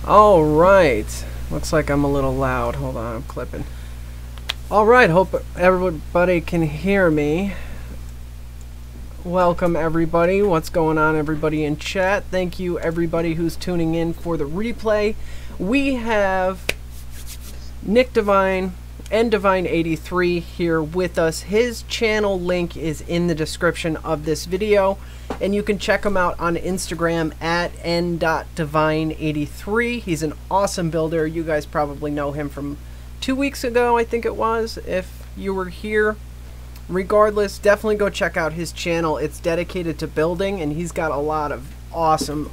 All right, looks like I'm a little loud. Hold on, I'm clipping. All right, hope everybody can hear me. Welcome everybody. What's going on, everybody in chat? Thank you everybody who's tuning in for the replay. We have Nick Devine and Devine83 here with us. His channel link is in the description of this video, and you can check him out on Instagram at n.devine83. He's an awesome builder. You guys probably know him from 2 weeks ago, I think it was, if you were here. Regardless, definitely go check out his channel. It's dedicated to building, and he's got a lot of awesome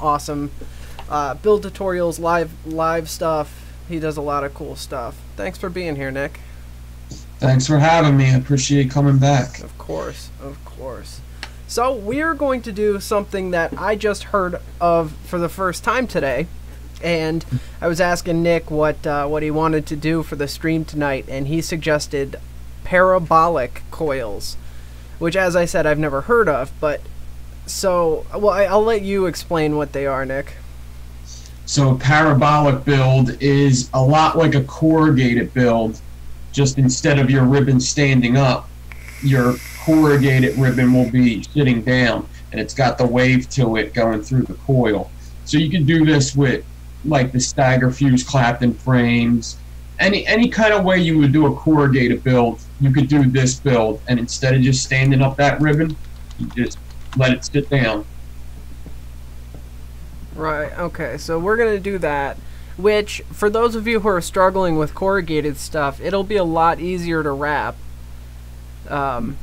build tutorials, live stuff. He does a lot of cool stuff. Thanks for being here, Nick. Thanks for having me. I appreciate coming back. Of course, of course. So we're going to do something that I just heard of for the first time today, and I was asking Nick what he wanted to do for the stream tonight, and he suggested parabolic coils, which, as I said, I've never heard of. But so, well, I'll let you explain what they are, Nick. So a parabolic build is a lot like a corrugated build, just instead of your ribbon standing up, your corrugated ribbon will be sitting down, and it's got the wave to it going through the coil. So you can do this with like the stagger fuse Clapton frames, any kind of way you would do a corrugated build, you could do this build, and instead of just standing up that ribbon, you just let it sit down. Right, okay, so we're going to do that, which, for those of you who are struggling with corrugated stuff, it'll be a lot easier to wrap than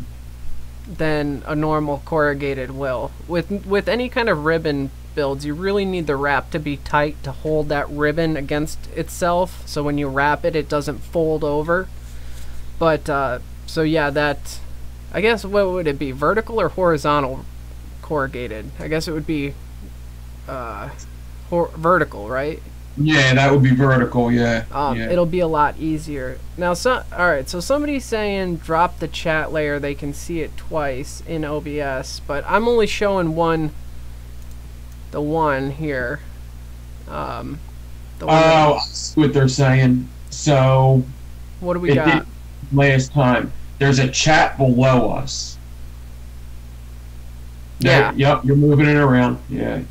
a normal corrugated will. With any kind of ribbon builds, you really need the wrap to be tight to hold that ribbon against itself, so when you wrap it, it doesn't fold over. But, so yeah, that, I guess, what would it be, vertical or horizontal corrugated? I guess it would be vertical, right? Yeah, that would be vertical, yeah. Yeah. It'll be a lot easier. Now, alright, so somebody's saying drop the chat layer, they can see it twice in OBS, but I'm only showing the one here. The one I see what they're saying. So, what do we got? Last time, there's a chat below us. Yeah. Yep, you're moving it around, yeah.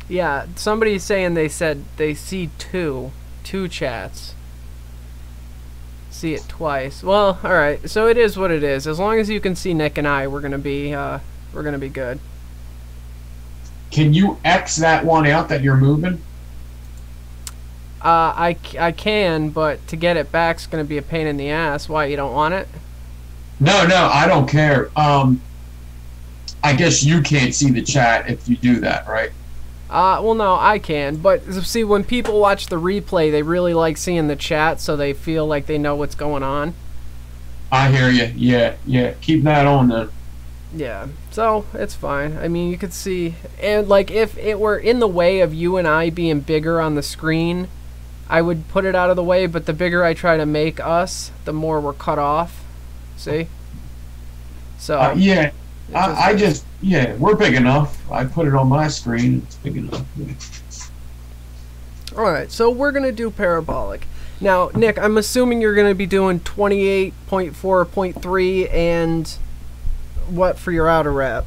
Yeah, somebody's saying they said they see two chats. See it twice. Well, all right. So it is what it is. As long as you can see Nick and I, we're gonna be good. Can you X that one out that you're moving? I can, but to get it back's gonna be a pain in the ass. Why, you don't want it? No, I don't care. I guess you can't see the chat if you do that, right? Well, no, I can, but see, when people watch the replay, they really like seeing the chat, so they feel like they know what's going on. I hear you. Yeah. Keep that on then. Yeah, so it's fine. I mean, you could see, and like if it were in the way of you and I being bigger on the screen, I would put it out of the way, but the bigger I try to make us, the more we're cut off. See? So yeah. I just, yeah, we're big enough. I put it on my screen. It's big enough. Yeah. All right, so we're going to do parabolic. Now, Nick, I'm assuming you're going to be doing 28.4.3 and what for your outer wrap?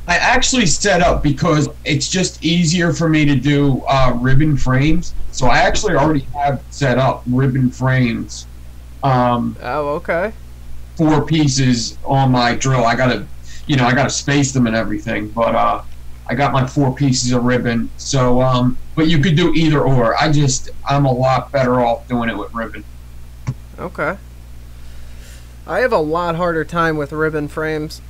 I actually set up because it's just easier for me to do ribbon frames. So I actually already have set up ribbon frames. Oh, okay. 4 pieces on my drill. I gotta space them and everything, but I got my 4 pieces of ribbon. So, but you could do either or. I'm a lot better off doing it with ribbon. Okay. I have a lot harder time with ribbon frames.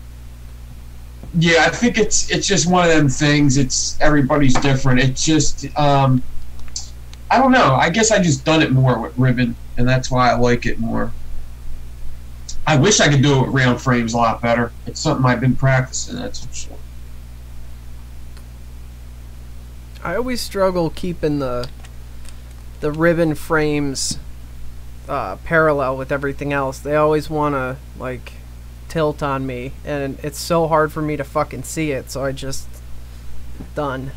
Yeah, I think it's just one of them things. It's everybody's different. It's just I don't know. I guess I just done it more with ribbon, and that's why I like it more. I wish I could do it with round frames a lot better. It's something I've been practicing, that's for sure. I always struggle keeping the ribbon frames parallel with everything else. They always want to, like, tilt on me, and it's so hard for me to fucking see it, so I just done.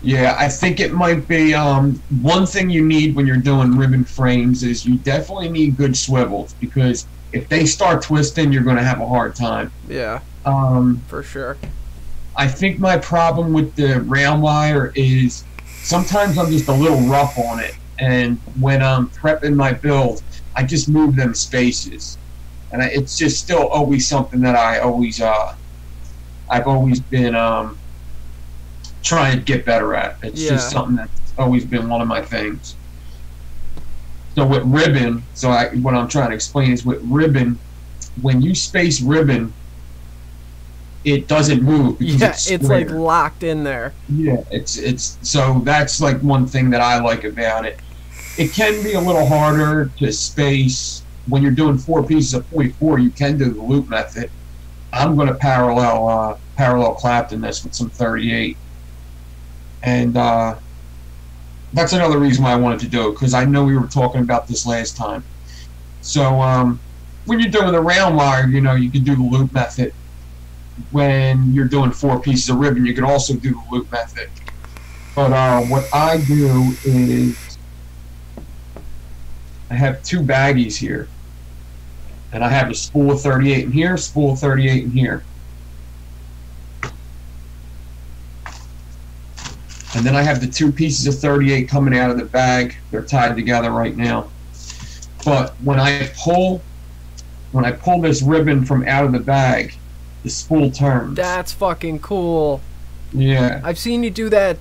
Yeah, I think it might be one thing you need when you're doing ribbon frames is you definitely need good swivels, because if they start twisting, you're going to have a hard time. Yeah, for sure. I think my problem with the round wire is sometimes I'm just a little rough on it, and when I'm prepping my build, I just move them spaces. And it's just still always something that I've always been trying to get better at. It's just something that's always been one of my things. So with ribbon, what I'm trying to explain is with ribbon, when you space ribbon, it doesn't move because it's like locked in there. Yeah, it's so that's like one thing that I like about it. It can be a little harder to space. When you're doing 4 pieces of 0.4, you can do the loop method. I'm going to parallel Clapton this with some 38. And that's another reason why I wanted to do it, because I know we were talking about this last time. So when you're doing the round wire, you can do the loop method. When you're doing 4 pieces of ribbon, you can also do the loop method. But what I do is I have 2 baggies here. And I have a spool of 38 in here, spool of 38 in here. And then I have the 2 pieces of 38 coming out of the bag. They're tied together right now. But when I pull this ribbon from out of the bag, the spool turns. That's fucking cool. Yeah. I've seen you do that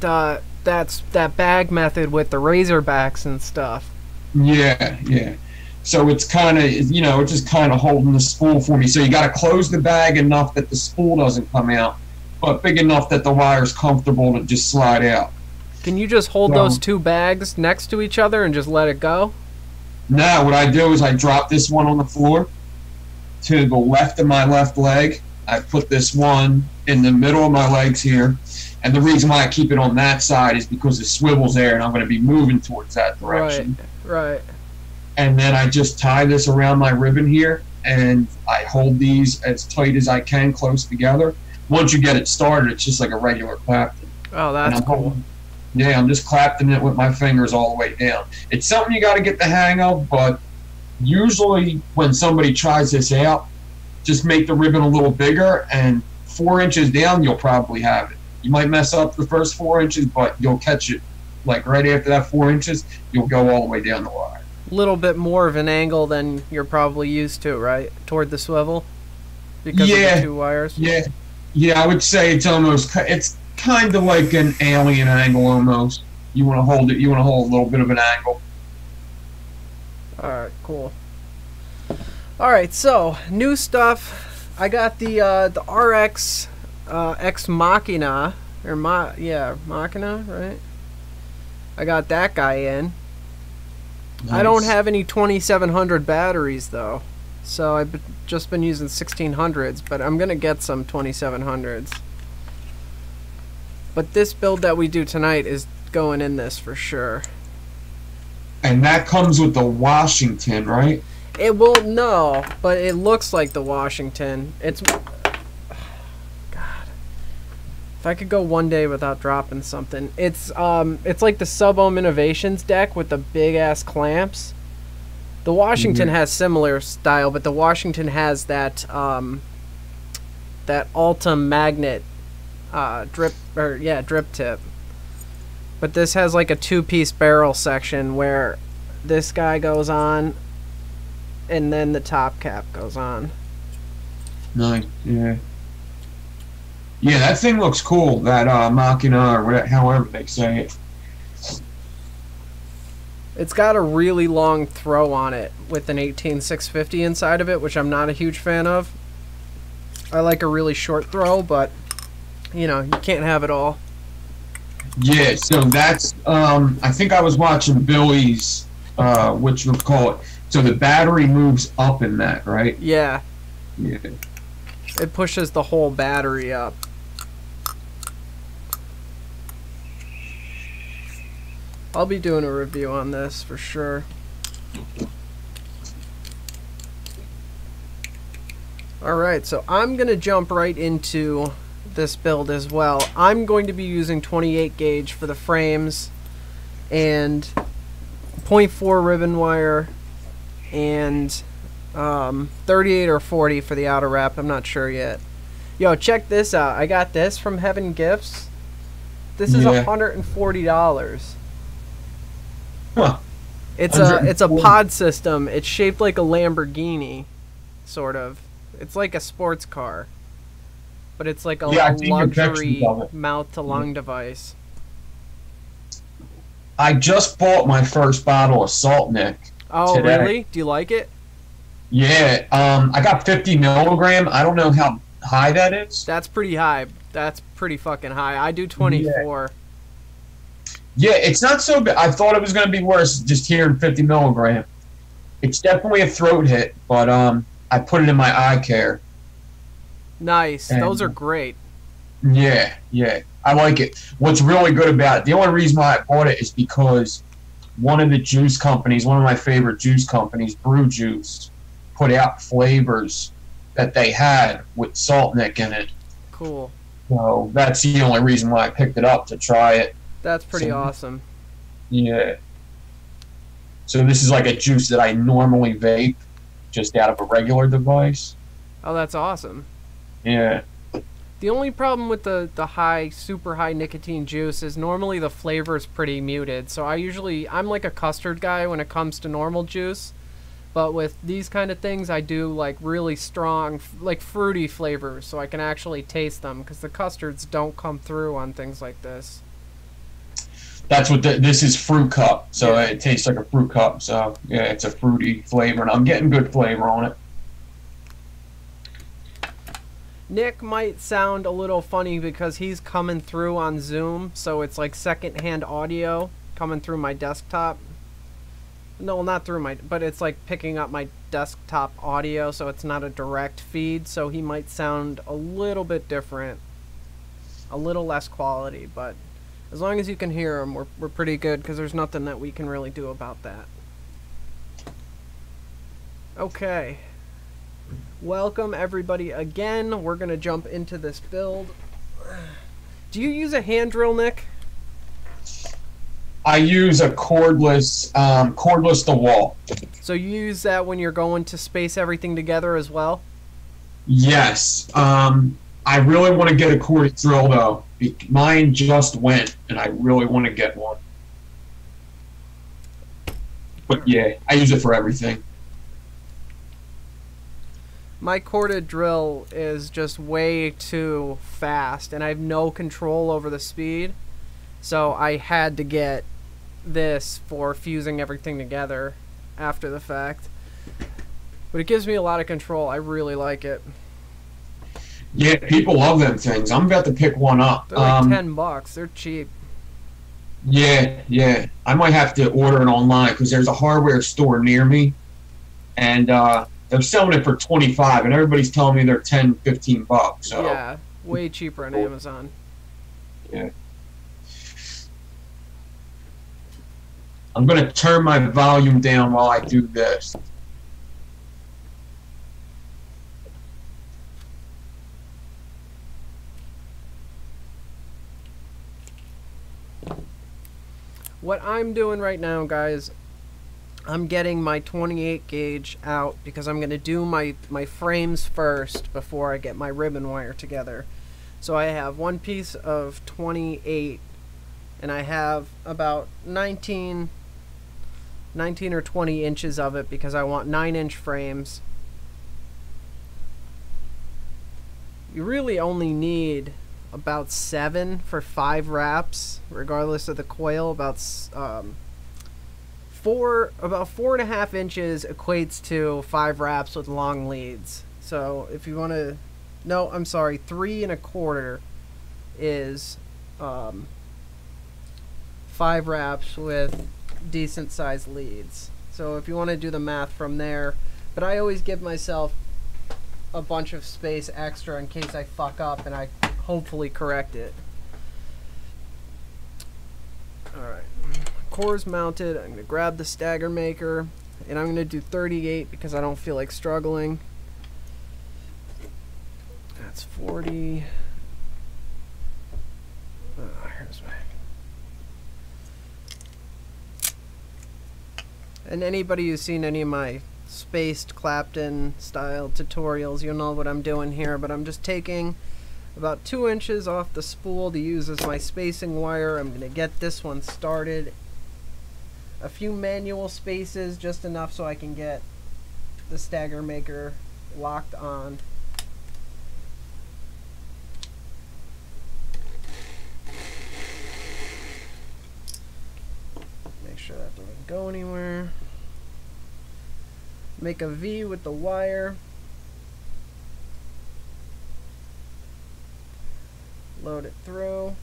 that bag method with the Razorbacks and stuff. Yeah, yeah. So it's kind of, it's just kind of holding the spool for me. So you got to close the bag enough that the spool doesn't come out, but big enough that the wire's comfortable to just slide out. Can you just hold those 2 bags next to each other and just let it go? No, what I do is I drop this one on the floor to the left of my left leg. I put this one in the middle of my legs here. And the reason why I keep it on that side is because the swivel's there and I'm going to be moving towards that direction. Right. And then I just tie this around my ribbon here, and I hold these as tight as I can, close together. Once you get it started, it's just like a regular Clapton. Oh, that's cool. Yeah, I'm just Claptoning it with my fingers all the way down. It's something you got to get the hang of, but usually when somebody tries this out, just make the ribbon a little bigger, and 4 inches down, you'll probably have it. You might mess up the first 4 inches, but you'll catch it. Like right after that 4 inches, you'll go all the way down the wire. Little bit more of an angle than you're probably used to, right? Toward the swivel? Because of the 2 wires? Yeah, I would say it's kind of like an alien angle almost. You want to hold a little bit of an angle. Alright, cool. Alright, so, new stuff. I got the RX Ex Machina, or Machina, right? I got that guy in. Nice. I don't have any 2700 batteries though, so I've just been using 1600s, but I'm gonna get some 2700s. But this build that we do tonight is going in this for sure. And that comes with the Washington, right? It will no, but it looks like the Washington. It's God. If I could go one day without dropping something, it's like the Sub-Ohm Innovations deck with the big ass clamps. The Washington has similar style, but the Washington has that that Alta magnet drip tip. But this has like a 2-piece barrel section where this guy goes on and then the top cap goes on. Nice, yeah. Yeah, that thing looks cool, that Machina, or whatever, however they say it. It's got a really long throw on it with an 18650 inside of it, which I'm not a huge fan of. I like a really short throw, but, you know, you can't have it all. Yeah, so that's, I think I was watching Billy's, which we'll call it. So the battery moves up in that, right? Yeah. Yeah. It pushes the whole battery up. I'll be doing a review on this for sure. Alright, so I'm going to jump right into this build as well. I'm going to be using 28 gauge for the frames and 0.4 ribbon wire and 38 or 40 for the outer wrap. I'm not sure yet. Yo, check this out. I got this from Heaven Gifts. This is $140. Huh. It's a pod system. It's shaped like a Lamborghini, sort of. It's like a sports car, but it's like a luxury mouth-to-lung device. I just bought my first bottle of Salt Nick. Oh, today. Really? Do you like it? Yeah, I got 50 milligram. I don't know how high that is. That's pretty high. That's pretty fucking high. I do 24. Yeah, it's not so bad. I thought it was going to be worse just hearing 50 milligram. It's definitely a throat hit, but I put it in my eye care. Nice. And those are great. Yeah, yeah. I like it. What's really good about it, the only reason why I bought it is because one of the juice companies, one of my favorite juice companies, Brew Juice, put out flavors that they had with Salt Nick in it. Cool. So that's the only reason why I picked it up, to try it. That's pretty awesome. Yeah. So this is like a juice that I normally vape just out of a regular device. Oh, that's awesome. Yeah. The only problem with the super high nicotine juice is normally the flavor is pretty muted. So I'm like a custard guy when it comes to normal juice. But with these kind of things, I do like really strong, like fruity flavors so I can actually taste them, because the custards don't come through on things like this. That's what this is, fruit cup, so it tastes like a fruit cup. So yeah, it's a fruity flavor, and I'm getting good flavor on it. Nick might sound a little funny because he's coming through on Zoom, so it's like secondhand audio coming through my desktop. No, not through but it's like picking up my desktop audio, so it's not a direct feed, so he might sound a little bit different, a little less quality, but as long as you can hear him, we're pretty good, because there's nothing that we can really do about that. Okay. Welcome everybody again. We're going to jump into this build. Do you use a hand drill, Nick? I use a cordless DeWalt. So you use that when you're going to space everything together as well? Yes. I really want to get a corded drill, though. Mine just went, and I really want to get one. But yeah, I use it for everything. My corded drill is just way too fast, and I have no control over the speed. So I had to get this for fusing everything together after the fact. But it gives me a lot of control. I really like it. Yeah, people love them things. I'm about to pick one up. They're like $10. They're cheap. Yeah, yeah. I might have to order it online, because there's a hardware store near me, and they're selling it for $25, and everybody's telling me they're $10, $15. So yeah, way cheaper on Amazon. Yeah. I'm gonna turn my volume down while I do this. what I'm doing right now, guys, I'm getting my 28 gauge out because I'm going to do my frames first before I get my ribbon wire together. So I have one piece of 28 and I have about 19 or 20 inches of it because I want 9-inch frames. You really only need about 7 for 5 wraps, regardless of the coil. About 4.5 inches equates to 5 wraps with long leads. So if you want to, no, I'm sorry, 3.25 is 5 wraps with decent sized leads. So if you want to do the math from there, but I always give myself a bunch of space extra in case I fuck up and I hopefully correct it. Alright, core's mounted. I'm going to grab the stagger maker and I'm going to do 38 because I don't feel like struggling. That's 40. Here's my... And anybody who's seen any of my spaced Clapton style tutorials, you'll know what I'm doing here, but I'm just taking about 2 inches off the spool to use as my spacing wire. I'm going to get this one started. A few manual spaces, just enough so I can get the stagger maker locked on. Make sure that doesn't go anywhere. Make a V with the wire. Load it through.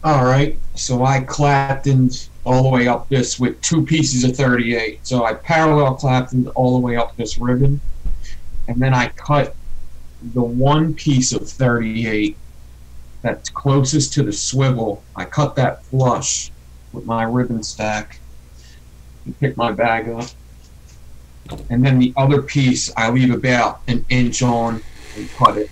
Alright, so I Claptoned all the way up this with 2 pieces of 38. So I parallel Claptoned all the way up this ribbon, and then I cut the one piece of 38 that's closest to the swivel. I cut that flush with my ribbon stack and pick my bag up. And then the other piece I leave about an inch on and cut it.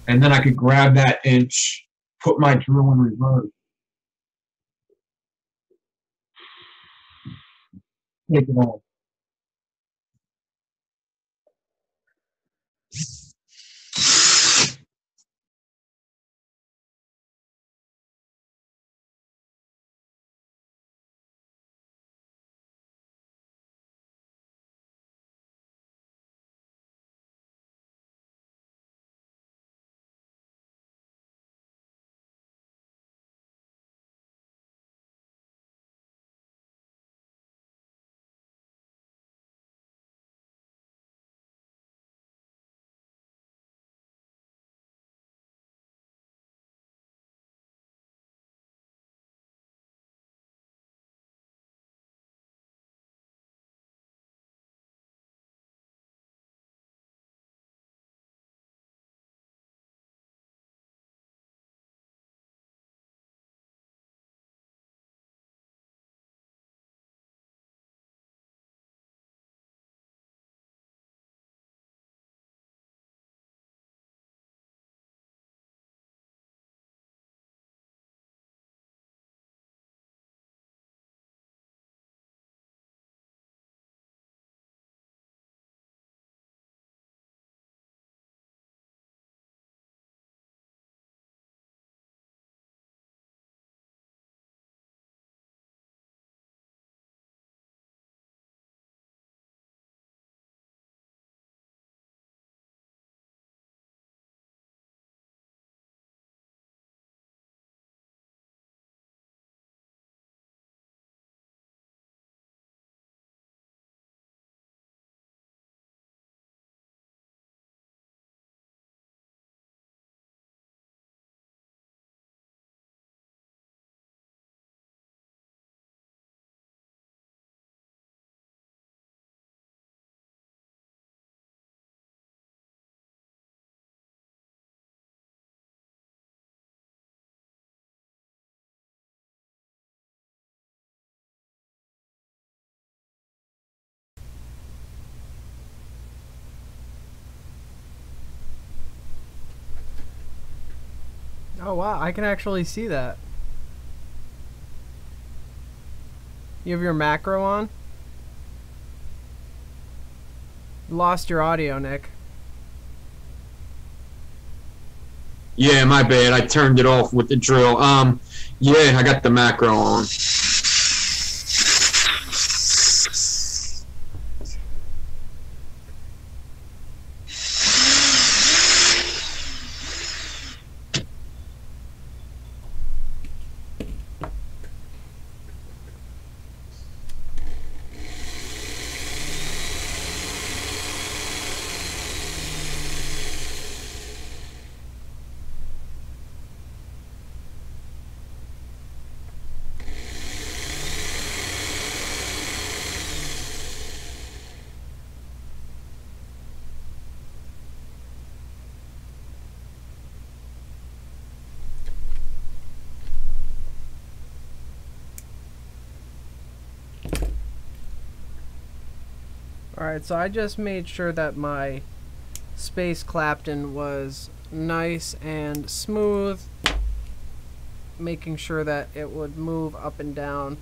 And then I could grab that inch, put my drill in reverse, take it off. Oh wow, I can actually see that. You have your macro on? Lost your audio, Nick. Yeah, my bad. I turned it off with the drill. Yeah, I got the macro on. Alright, so I just made sure that my space Clapton was nice and smooth, making sure that it would move up and down.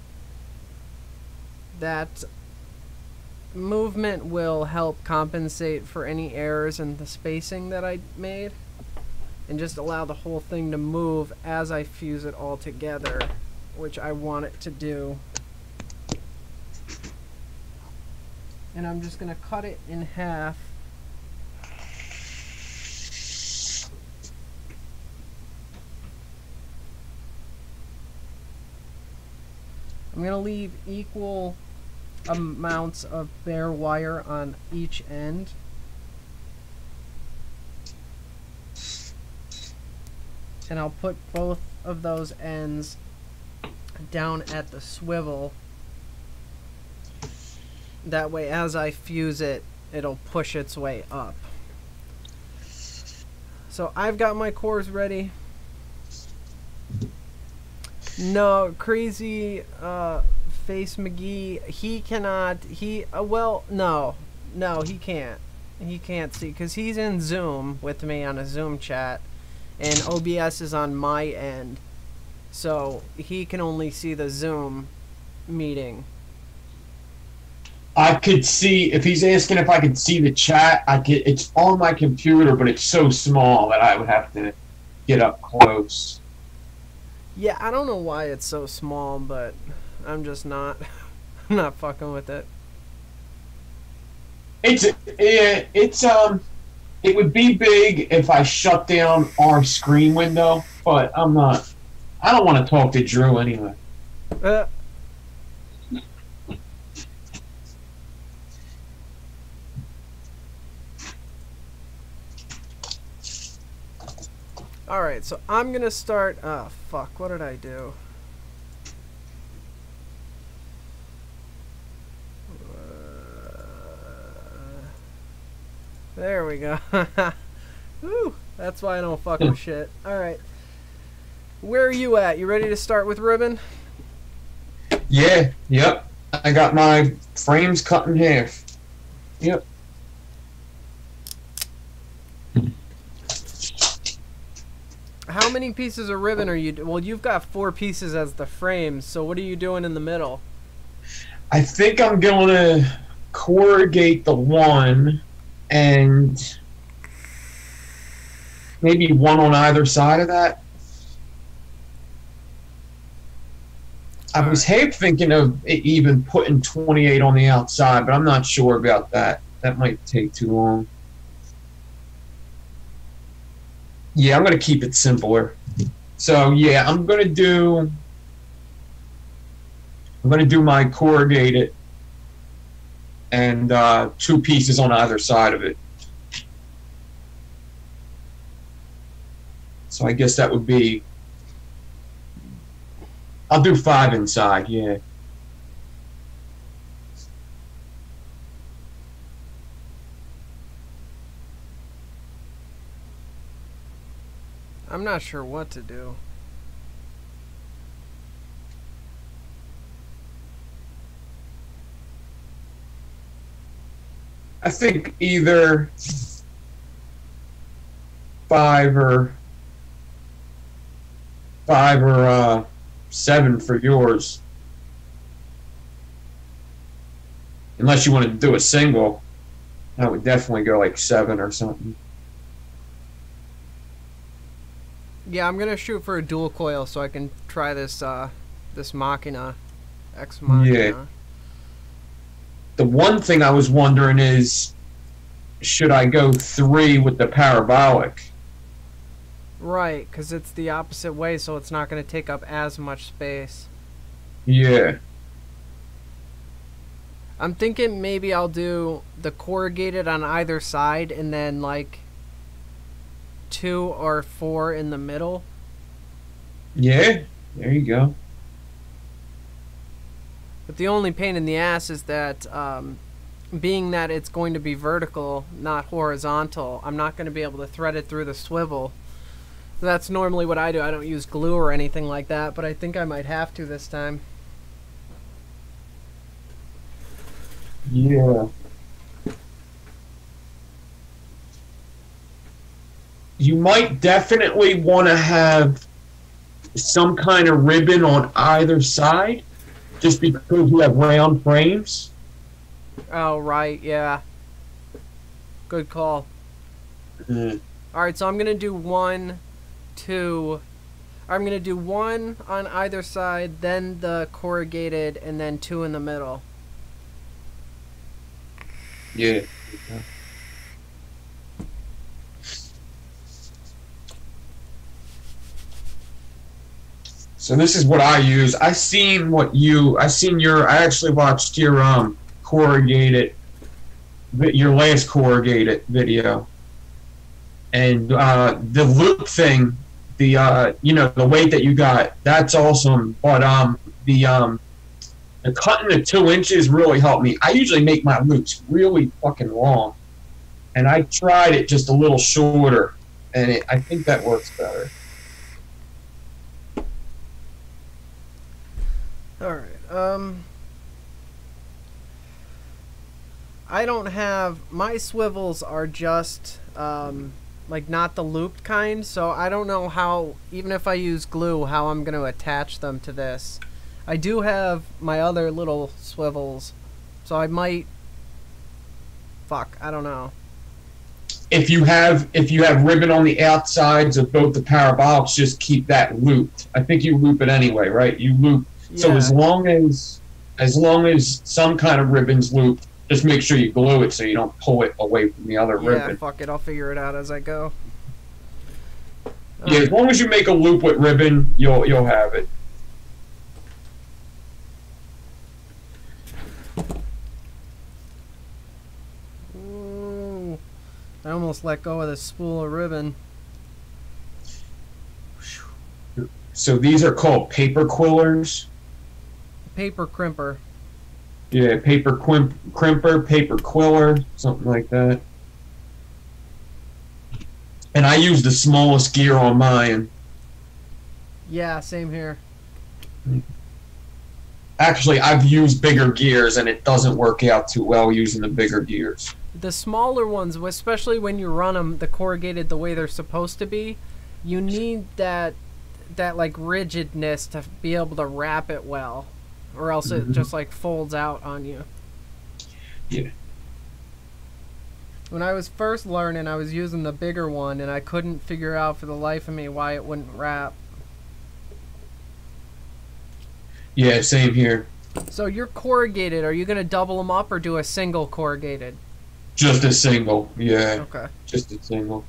That movement will help compensate for any errors in the spacing that I made, and just allow the whole thing to move as I fuse it all together, which I want it to do. And I'm just gonna cut it in half. I'm gonna leave equal amounts of bare wire on each end. And I'll put both of those ends down at the swivel. That way, as I fuse it, it'll push its way up. So I've got my cores ready. No, crazy Face McGee, he cannot, well, no, he can't. He can't see, because he's in Zoom with me on a Zoom chat, and OBS is on my end. So he can only see the Zoom meeting. I could see, if he's asking if I could see the chat, it's on my computer, but it's so small that I would have to get up close. Yeah, I don't know why it's so small, but I'm just not, I'm not fucking with it. It would be big if I shut down our screen window, but I don't want to talk to Drew anyway. Alright, so I'm gonna start, oh fuck, what did I do? There we go. Woo, that's why I don't fuck with shit. Alright. Where are you at? You ready to start with ribbon? Yeah, yep. I got my frames cut in half. Yep. How many pieces of ribbon are you well, you've got 4 pieces as the frames, so what are you doing in the middle? I think I'm going to corrugate the one and maybe one on either side of that. I was half thinking of even putting 28 on the outside, but I'm not sure about that. That might take too long. Yeah, I'm going to keep it simpler. So yeah, I'm going to do my corrugated and 2 pieces on either side of it. So I guess that would be, I'll do 5 inside, yeah. I'm not sure what to do. I think either 5 or 5 or 7 for yours. Unless you want to do a single, I would definitely go like 7 or something. Yeah, I'm gonna shoot for a dual coil so I can try this this Machina, X Machina. Yeah. The one thing I was wondering is, should I go 3 with the parabolic? Right, because it's the opposite way, so it's not going to take up as much space. Yeah. I'm thinking maybe I'll do the corrugated on either side and then like 2 or 4 in the middle. Yeah, there you go. But the only pain in the ass is that being that it's going to be vertical, not horizontal, I'm not going to be able to thread it through the swivel. That's normally what I do. I don't use glue or anything like that, but I think I might have to this time. Yeah. You might definitely want to have some kind of ribbon on either side, just because you have round frames. Oh, right, yeah. Good call. Alright, so I'm going to do 1, 2... I'm going to do 1 on either side, then the corrugated, and then 2 in the middle. Yeah. So this is what I use. I actually watched your corrugated, your last corrugated video, and the loop thing, the the weight that you got, that's awesome. But the cutting to 2 inches really helped me. I usually make my loops really fucking long, and I tried it just a little shorter, and I think that works better. Alright, I don't have... My swivels are just, like, not the looped kind, so I don't know how, even if I use glue, how I'm going to attach them to this. I do have my other little swivels, so I might... Fuck, I don't know. If you have ribbon on the outsides of both the parabolics, just keep that looped. I think you loop it anyway, right? You loop. Yeah. So as long as some kind of ribbon's looped, just make sure you glue it so you don't pull it away from the other ribbon. Yeah, fuck it. I'll figure it out as I go. Yeah, as long as you make a loop with ribbon, you'll have it. Ooh, I almost let go of the spool of ribbon. So these are called paper quillers. Paper crimper. Yeah, paper crimper, paper quiller, something like that. And I use the smallest gear on mine. Yeah, same here. Actually, I've used bigger gears, and it doesn't work out too well using the bigger gears. The smaller ones, especially when you run them, the corrugated the way they're supposed to be, you need that like rigidness to be able to wrap it well, or else it just like folds out on you. Yeah. When I was first learning, I was using the bigger one, and I couldn't figure out for the life of me why it wouldn't wrap. Yeah, same here. So you're corrugated. Are you going to double them up or do a single corrugated? Just a single, yeah. Okay. Just a single.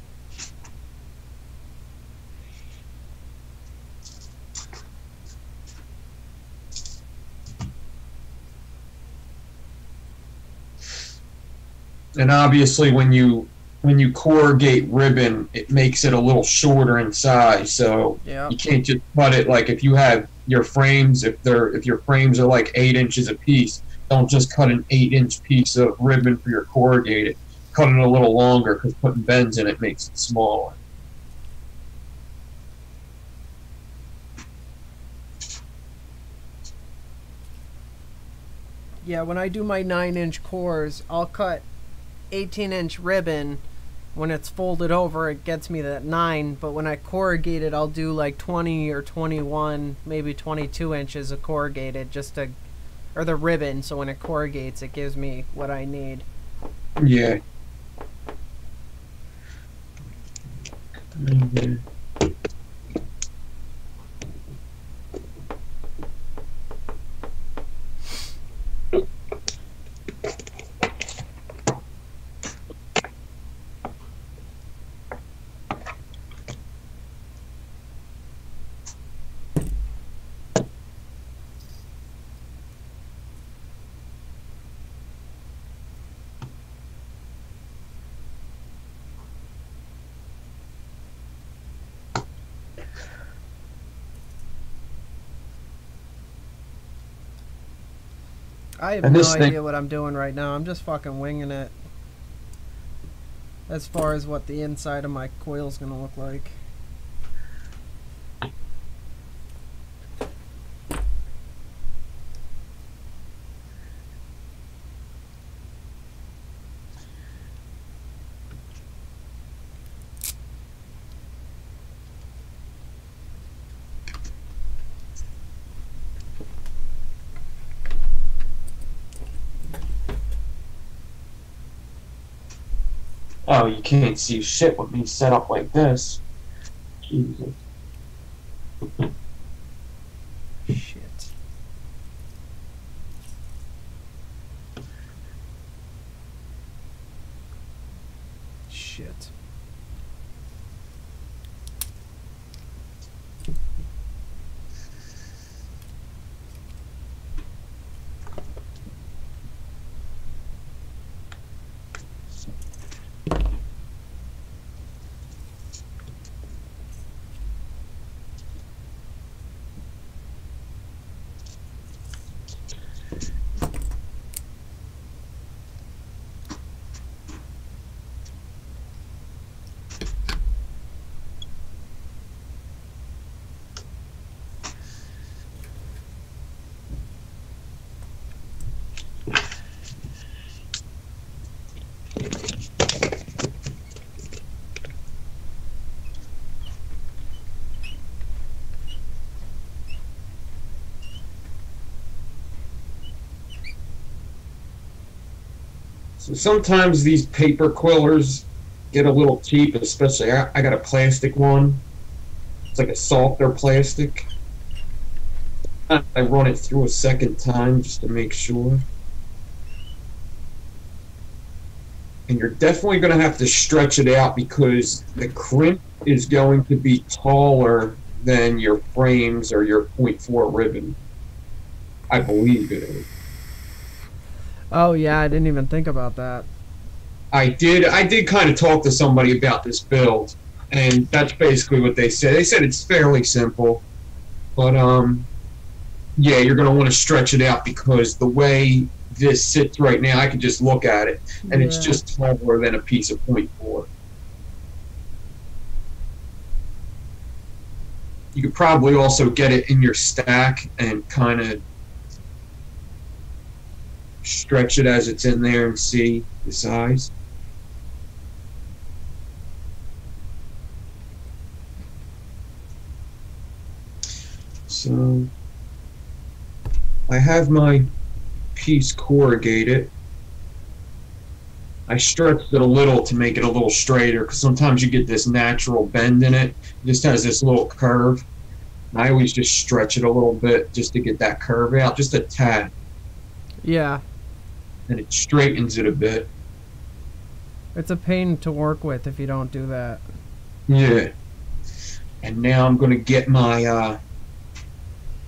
And obviously, when you corrugate ribbon, it makes it a little shorter in size. So you can't just cut it like if you have your frames. If your frames are like 8 inches a piece, don't just cut an 8-inch piece of ribbon for your corrugated. Cut it a little longer because putting bends in it makes it smaller. Yeah, when I do my 9-inch cores, I'll cut 18-inch ribbon when it's folded over, it gets me that 9, but when I corrugate it, I'll do like 20 or 21, maybe 22 inches of corrugated, just to, or the ribbon, so when it corrugates, it gives me what I need. Yeah. Mm-hmm. I have no idea what I'm doing right now. I'm just fucking winging it. As far as what the inside of my coil's gonna look like. Oh, you can't see shit with me set up like this. Jesus. Shit. Shit. So sometimes these paper quillers get a little cheap, especially I got a plastic one. It's like a softer plastic. I run it through a second time just to make sure. And you're definitely going to have to stretch it out because the crimp is going to be taller than your frames or your .4 ribbon. I believe it is. Oh yeah, I didn't even think about that. I did kind of talk to somebody about this build, and that's basically what they said. They said it's fairly simple, but yeah, you're going to want to stretch it out because the way this sits right now, I can just look at it, and it's just taller than a piece of .4. You could probably also get it in your stack and kind of stretch it as it's in there and see the size. So I have my piece corrugated. I stretched it a little to make it a little straighter because sometimes you get this natural bend in it. It just has this little curve. And I always just stretch it a little bit just to get that curve out, just a tad. Yeah. And it straightens it a bit. It's a pain to work with if you don't do that. Yeah. And now I'm going to get my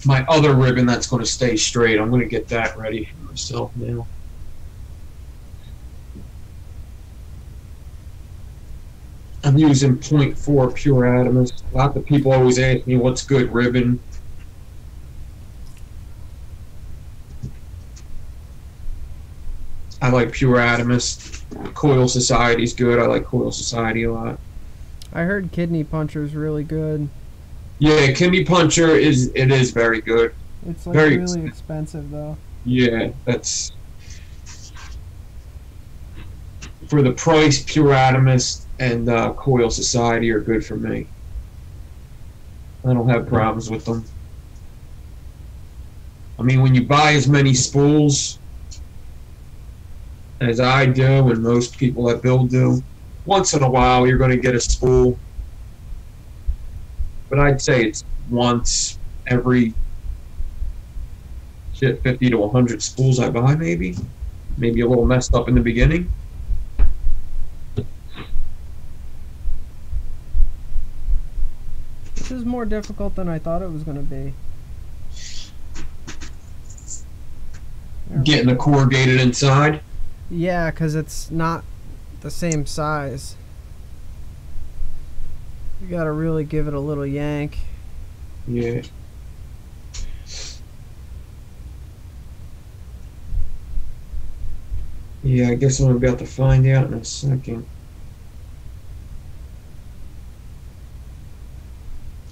my other ribbon that's going to stay straight. I'm going to get that ready for myself now. I'm using .4 pure atomizer. A lot of people always ask me what's good ribbon. I like pure atomizer. Coil Society's good. I like Coil Society a lot. I heard Kidney Puncher's really good. Yeah, Kidney Puncher is very good. It's like very really expensive though. Yeah, that's for the price. Pure Atomizer and Coil Society are good for me. I don't have problems with them. I mean, when you buy as many spools as I do and most people that build do, once in a while you're going to get a spool. But I'd say it's once every 50 to 100 spools I buy, maybe. Maybe a little messed up in the beginning. This is more difficult than I thought it was going to be. Getting the corrugated inside? Yeah, because it's not the same size. You gotta really give it a little yank. Yeah. Yeah, I guess I'm about to find out in a second.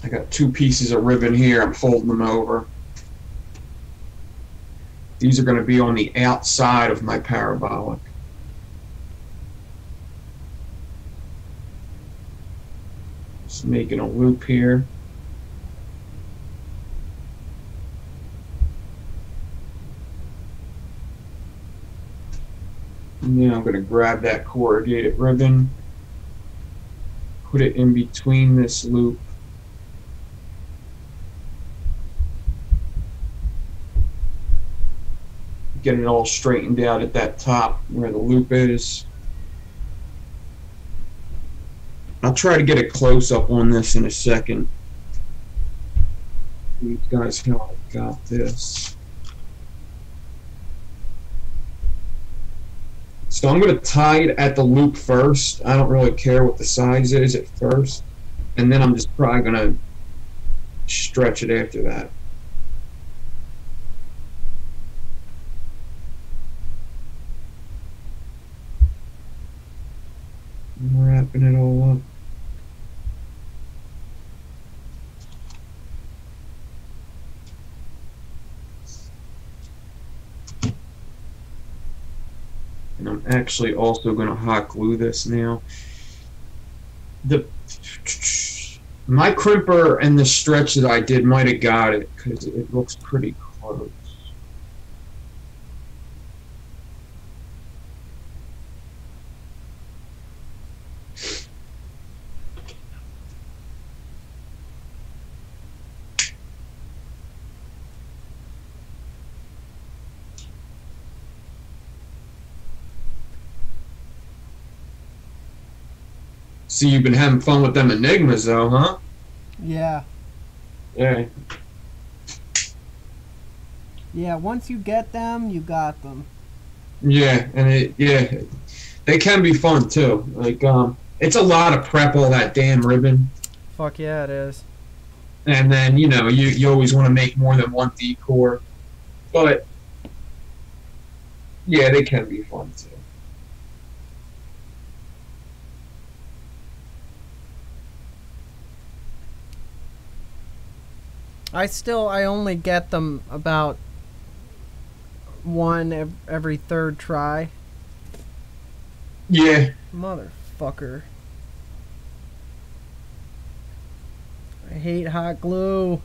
I got 2 pieces of ribbon here. I'm folding them over. These are going to be on the outside of my parabolic. Just making a loop here. Now I'm going to grab that corrugated ribbon, put it in between this loop. Get it all straightened out at that top where the loop is. I'll try to get a close-up on this in a second. You guys know I got this. So I'm going to tie it at the loop first. I don't really care what the size is at first. And then I'm just probably going to stretch it after that. Wrapping it all up. And I'm actually also going to hot glue this now. My crimper and the stretch that I did might have got it because it looks pretty close. See, you've been having fun with them Enigmas, though, huh? Yeah. Yeah. Yeah, once you get them, you got them. Yeah, and they can be fun, too. Like, it's a lot of prep, all that damn ribbon. Fuck yeah, it is. And then, you know, you always want to make more than one decor. But, yeah, they can be fun, too. I only get them about one every third try. Yeah. Motherfucker. I hate hot glue.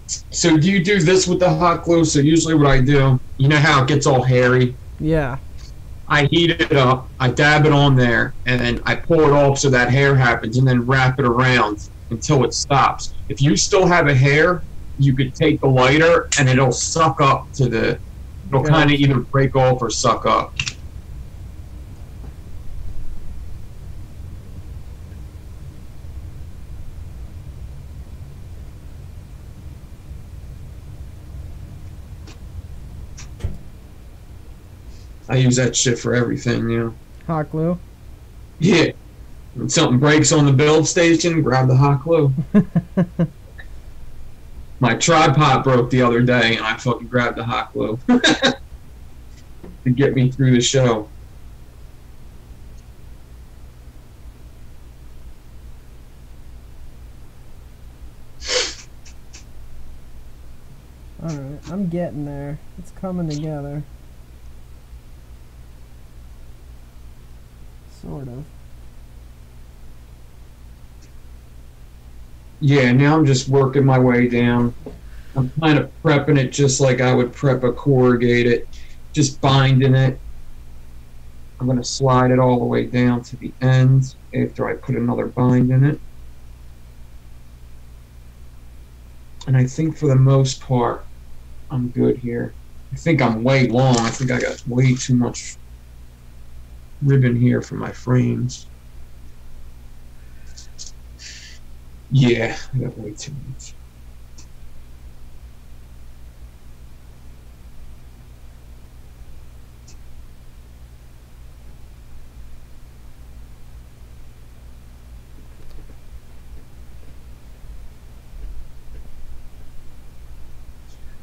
So do you do this with the hot glue? So usually what I do, you know how it gets all hairy? Yeah. I heat it up, I dab it on there, and then I pull it off so that hair happens, and then wrap it around until it stops. If you still have a hair, you could take the lighter, and it'll suck up to the... It'll kind of either break off or suck up. I use that shit for everything, you know. Hot glue? Yeah. When something breaks on the build station, grab the hot glue. My tripod broke the other day, and I fucking grabbed the hot glue to get me through the show. Alright, I'm getting there. It's coming together. Sort of. Yeah, now I'm just working my way down. I'm kind of prepping it just like I would prep a corrugated, just binding it. I'm going to slide it all the way down to the end after I put another bind in it. And I think for the most part, I'm good here. I think I'm way long. I think I got way too much ribbon here for my frames. Yeah, I got way too much.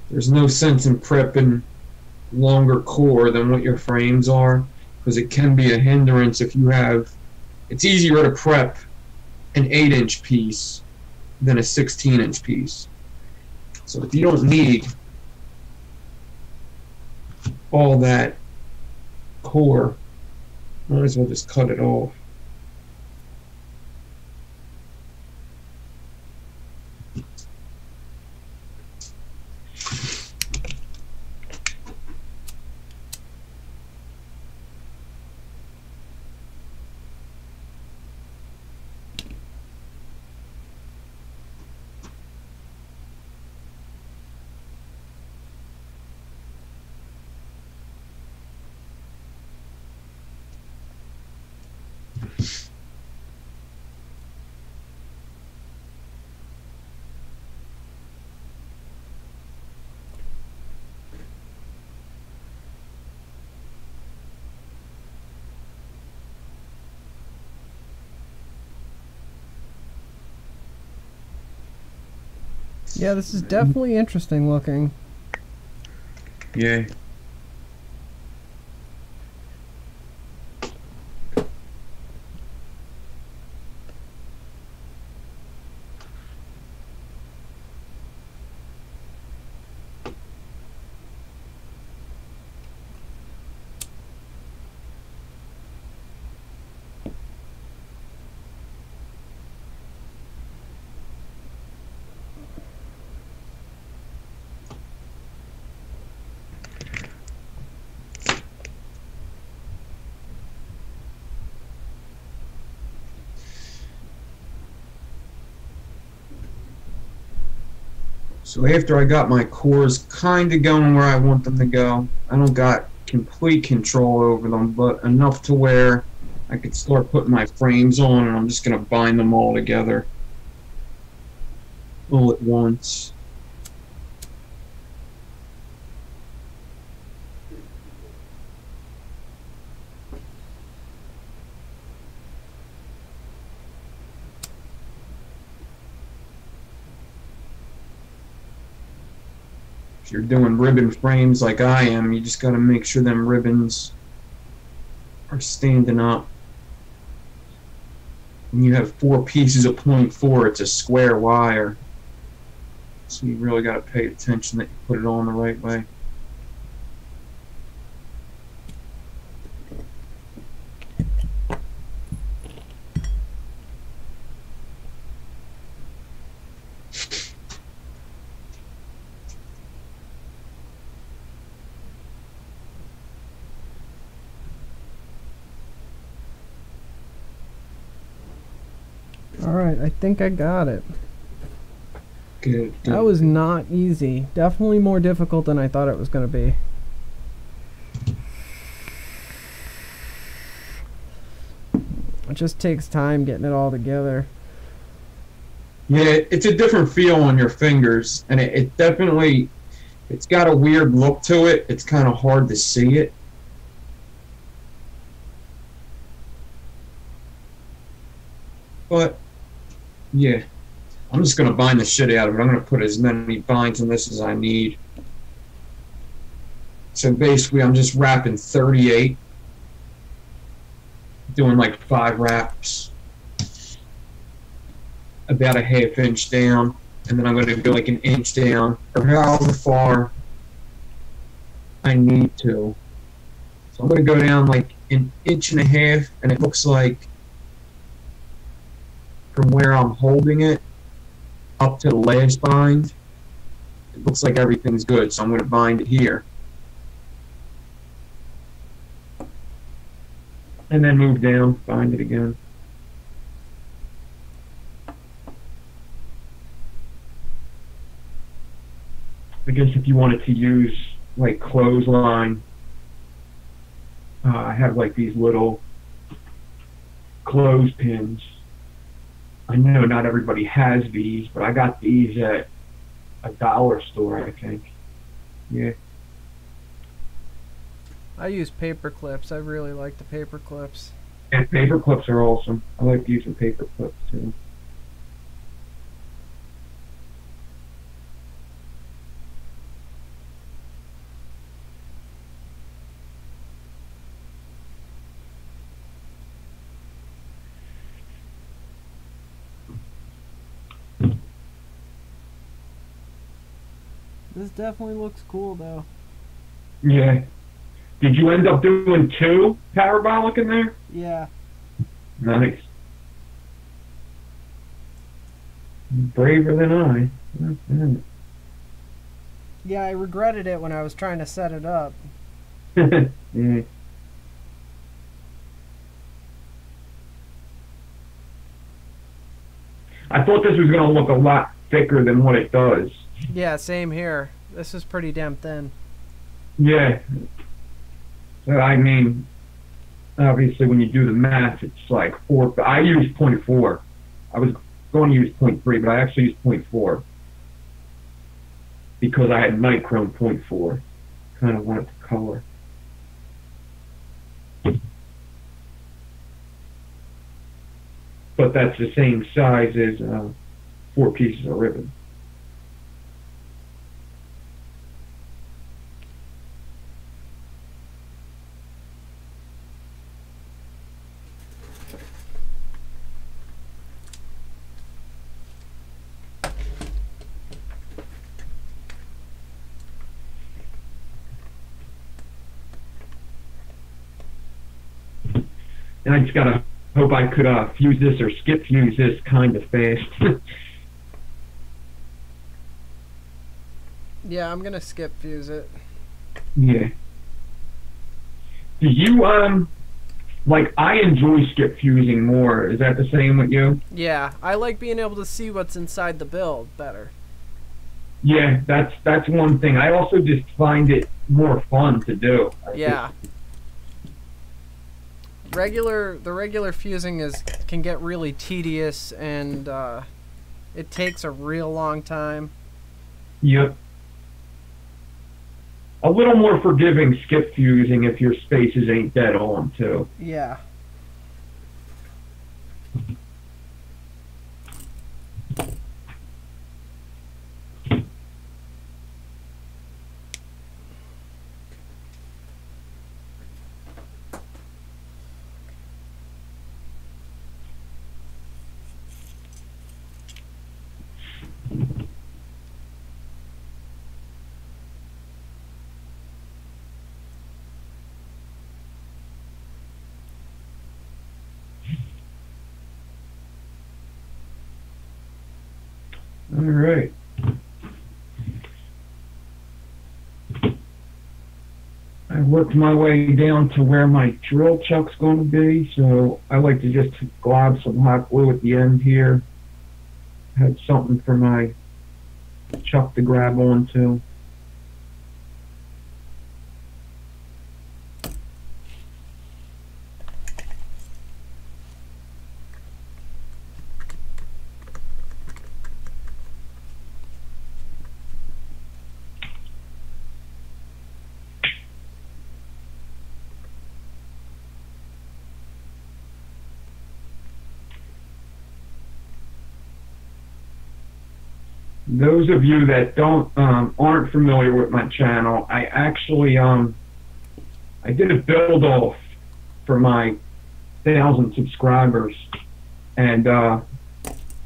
There's no sense in prepping longer core than what your frames are, because it can be a hindrance if you have. It's easier to prep an 8-inch piece than a 16-inch piece. So if you don't need all that core, might as well just cut it off. Yeah, this is definitely interesting looking. Yeah. So after I got my cores kind of going where I want them to go, I don't got complete control over them, but enough to where I could start putting my frames on, and I'm just going to bind them all together all at once. If you're doing ribbon frames like I am, you just got to make sure them ribbons are standing up. When you have 4 pieces of 0.4, it's a square wire. So you really got to pay attention that you put it on the right way. Alright, I think I got it. Good. That was not easy. Definitely more difficult than I thought it was going to be. It just takes time getting it all together. Yeah, it's a different feel on your fingers, and it definitely, it's got a weird look to it. It's kind of hard to see it. But, yeah, I'm just going to bind the shit out of it. I'm going to put as many binds in this as I need. So basically, I'm just wrapping 38, doing like 5 wraps, about a ½ inch down. and then I'm going to go like an inch down, or however far I need to. So I'm going to go down like an inch and a half, and it looks like from where I'm holding it up to the last bind, it looks like everything's good, so I'm going to bind it here. And then move down, bind it again. I guess if you wanted to use like clothesline, I have like these little clothespins. I know not everybody has these, but I got these at a dollar store, I think. Yeah. I use paper clips. I really like the paper clips. And paper clips are awesome. I like using paper clips too. This definitely looks cool, though. Yeah. Did you end up doing 2 parabolic in there? Yeah. Nice. Braver than I. Yeah, I regretted it when I was trying to set it up. Yeah. I thought this was going to look a lot thicker than what it does. Yeah, same here. This is pretty damn thin. Yeah. So, I mean, obviously when you do the math, it's like 4. I used 0.4. I was going to use 0.3, but I actually used 0.4 because I had nichrome 0.4. Kind of wanted to color. But that's the same size as 4 pieces of ribbon. And I just gotta hope I could fuse this or skip fuse this kind of fast. Yeah, I'm gonna skip fuse it. Yeah. Do you like, I enjoy skip fusing more. Is that the same with you? Yeah, I like being able to see what's inside the build better. Yeah, that's one thing. I also just find it more fun to do. Yeah. The regular fusing can get really tedious, and it takes a real long time. Yep. A little more forgiving skip fusing if your spaces ain't dead on too. Yeah. All right. I worked my way down to where my drill chuck's going to be, so I like to just glob some hot glue at the end here. Have something for my chuck to grab onto. Those of you that aren't familiar with my channel, I actually I did a build off for my 1,000 subscribers, and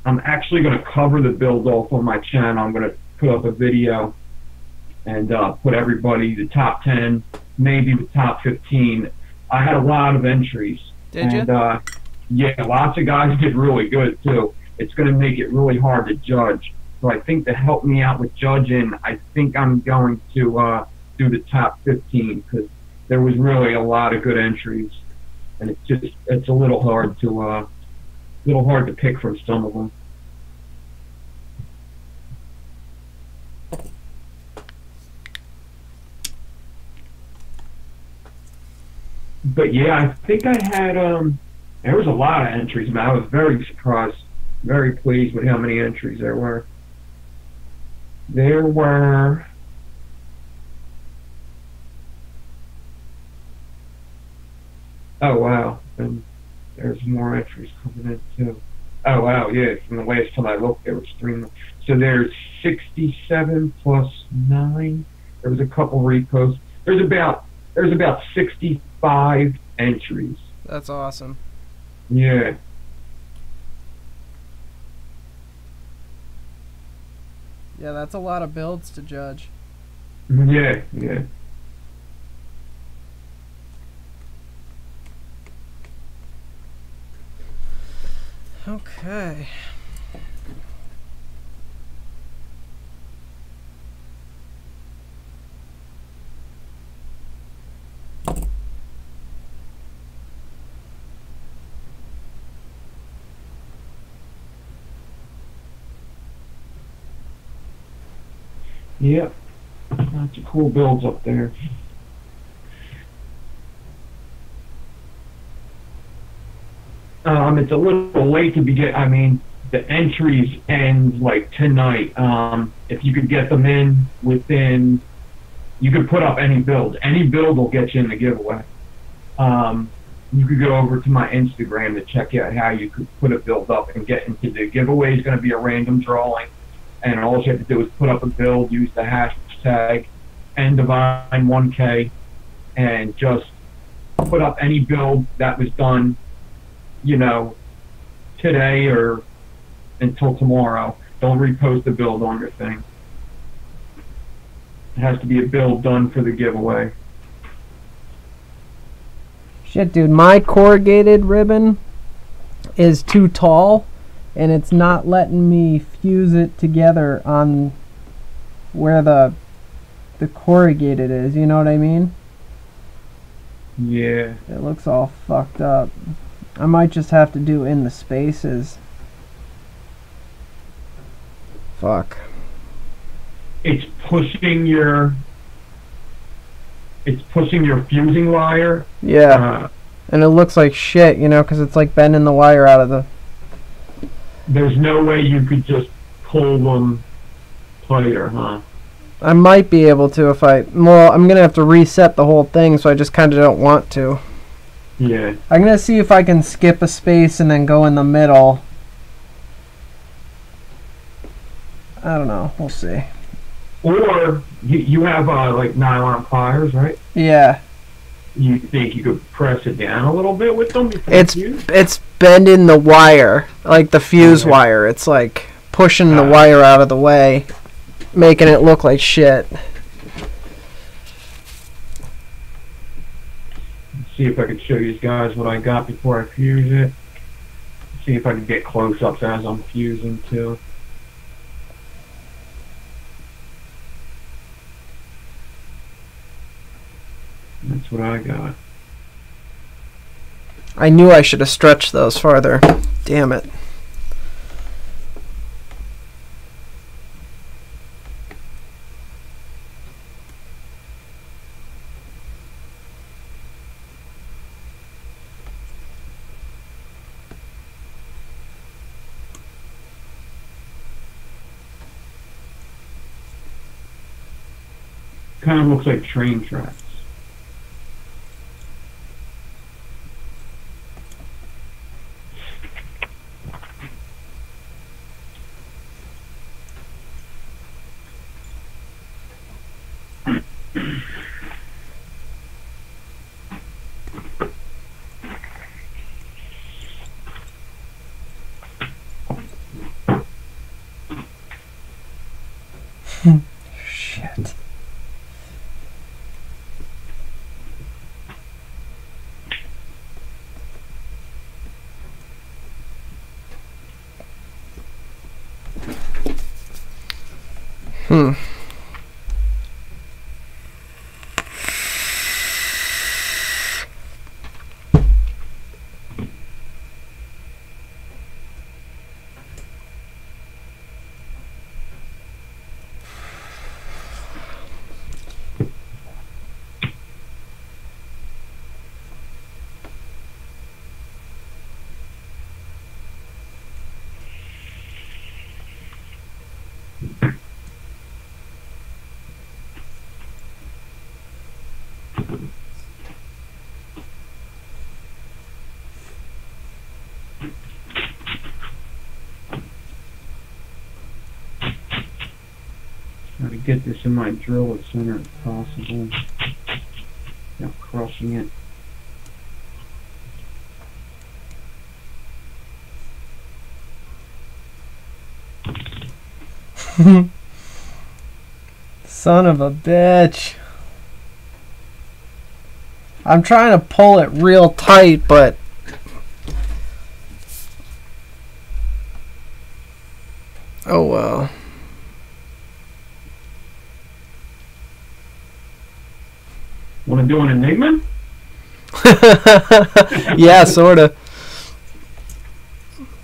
I'm actually going to cover the build off on my channel. I'm going to put up a video and put everybody, the top 10, maybe the top 15. I had a lot of entries. Did you? And yeah, lots of guys did really good too. It's going to make it really hard to judge. So I think to help me out with judging, I think I'm going to do the top 15 because there was really a lot of good entries, and it's a little hard to pick from some of them. But yeah, I think I had there was a lot of entries, man. I was very surprised, very pleased with how many entries there were. There were oh wow, and there's more entries coming in too. Oh wow, yeah, from the last time I looked there was 3 more. So there's 67 plus 9. There was a couple reposts. There's about 65 entries. That's awesome. Yeah. Yeah, that's a lot of builds to judge. Yeah, yeah. Okay. Yep. Lots of cool builds up there. It's a little late to begin. I mean, the entries end like tonight. If you could get them in within, you could put up any build. Any build will get you in the giveaway. You could go over to my Instagram to check out how you could put a build up and get into the giveaway. Is going to be a random drawing, and all you have to do is put up a build, use the hashtag Devine1K, and just put up any build that was done, you know, today or until tomorrow. Don't repost the build on your thing. It has to be a build done for the giveaway. Shit, dude, my corrugated ribbon is too tall, and it's not letting me fuse it together on where the corrugated is, you know what I mean? Yeah. It looks all fucked up. I might just have to do in the spaces. Fuck. It's pushing your fusing wire. Yeah. And it looks like shit, you know, because it's like bending the wire out of the... There's no way you could just pull them tighter, huh? I might be able to if I... Well, I'm going to have to reset the whole thing, so I just kind of don't want to. Yeah. I'm going to see if I can skip a space and then go in the middle. I don't know. We'll see. Or you have like nylon pliers, right? Yeah. You think you could press it down a little bit with them? It's bending the wire, like the fuse wire. It's like pushing the wire out of the way, making it look like shit. Let's see if I can show you guys what I got before I fuse it. See if I can get close-ups as I'm fusing too. That's what I got. I knew I should have stretched those farther. Damn it. Kind of looks like train tracks. Shit. Try to get this in my drill as center as possible without crushing it. Son of a bitch. I'm trying to pull it real tight, but oh well. Want to do an enigma? Yeah, sorta.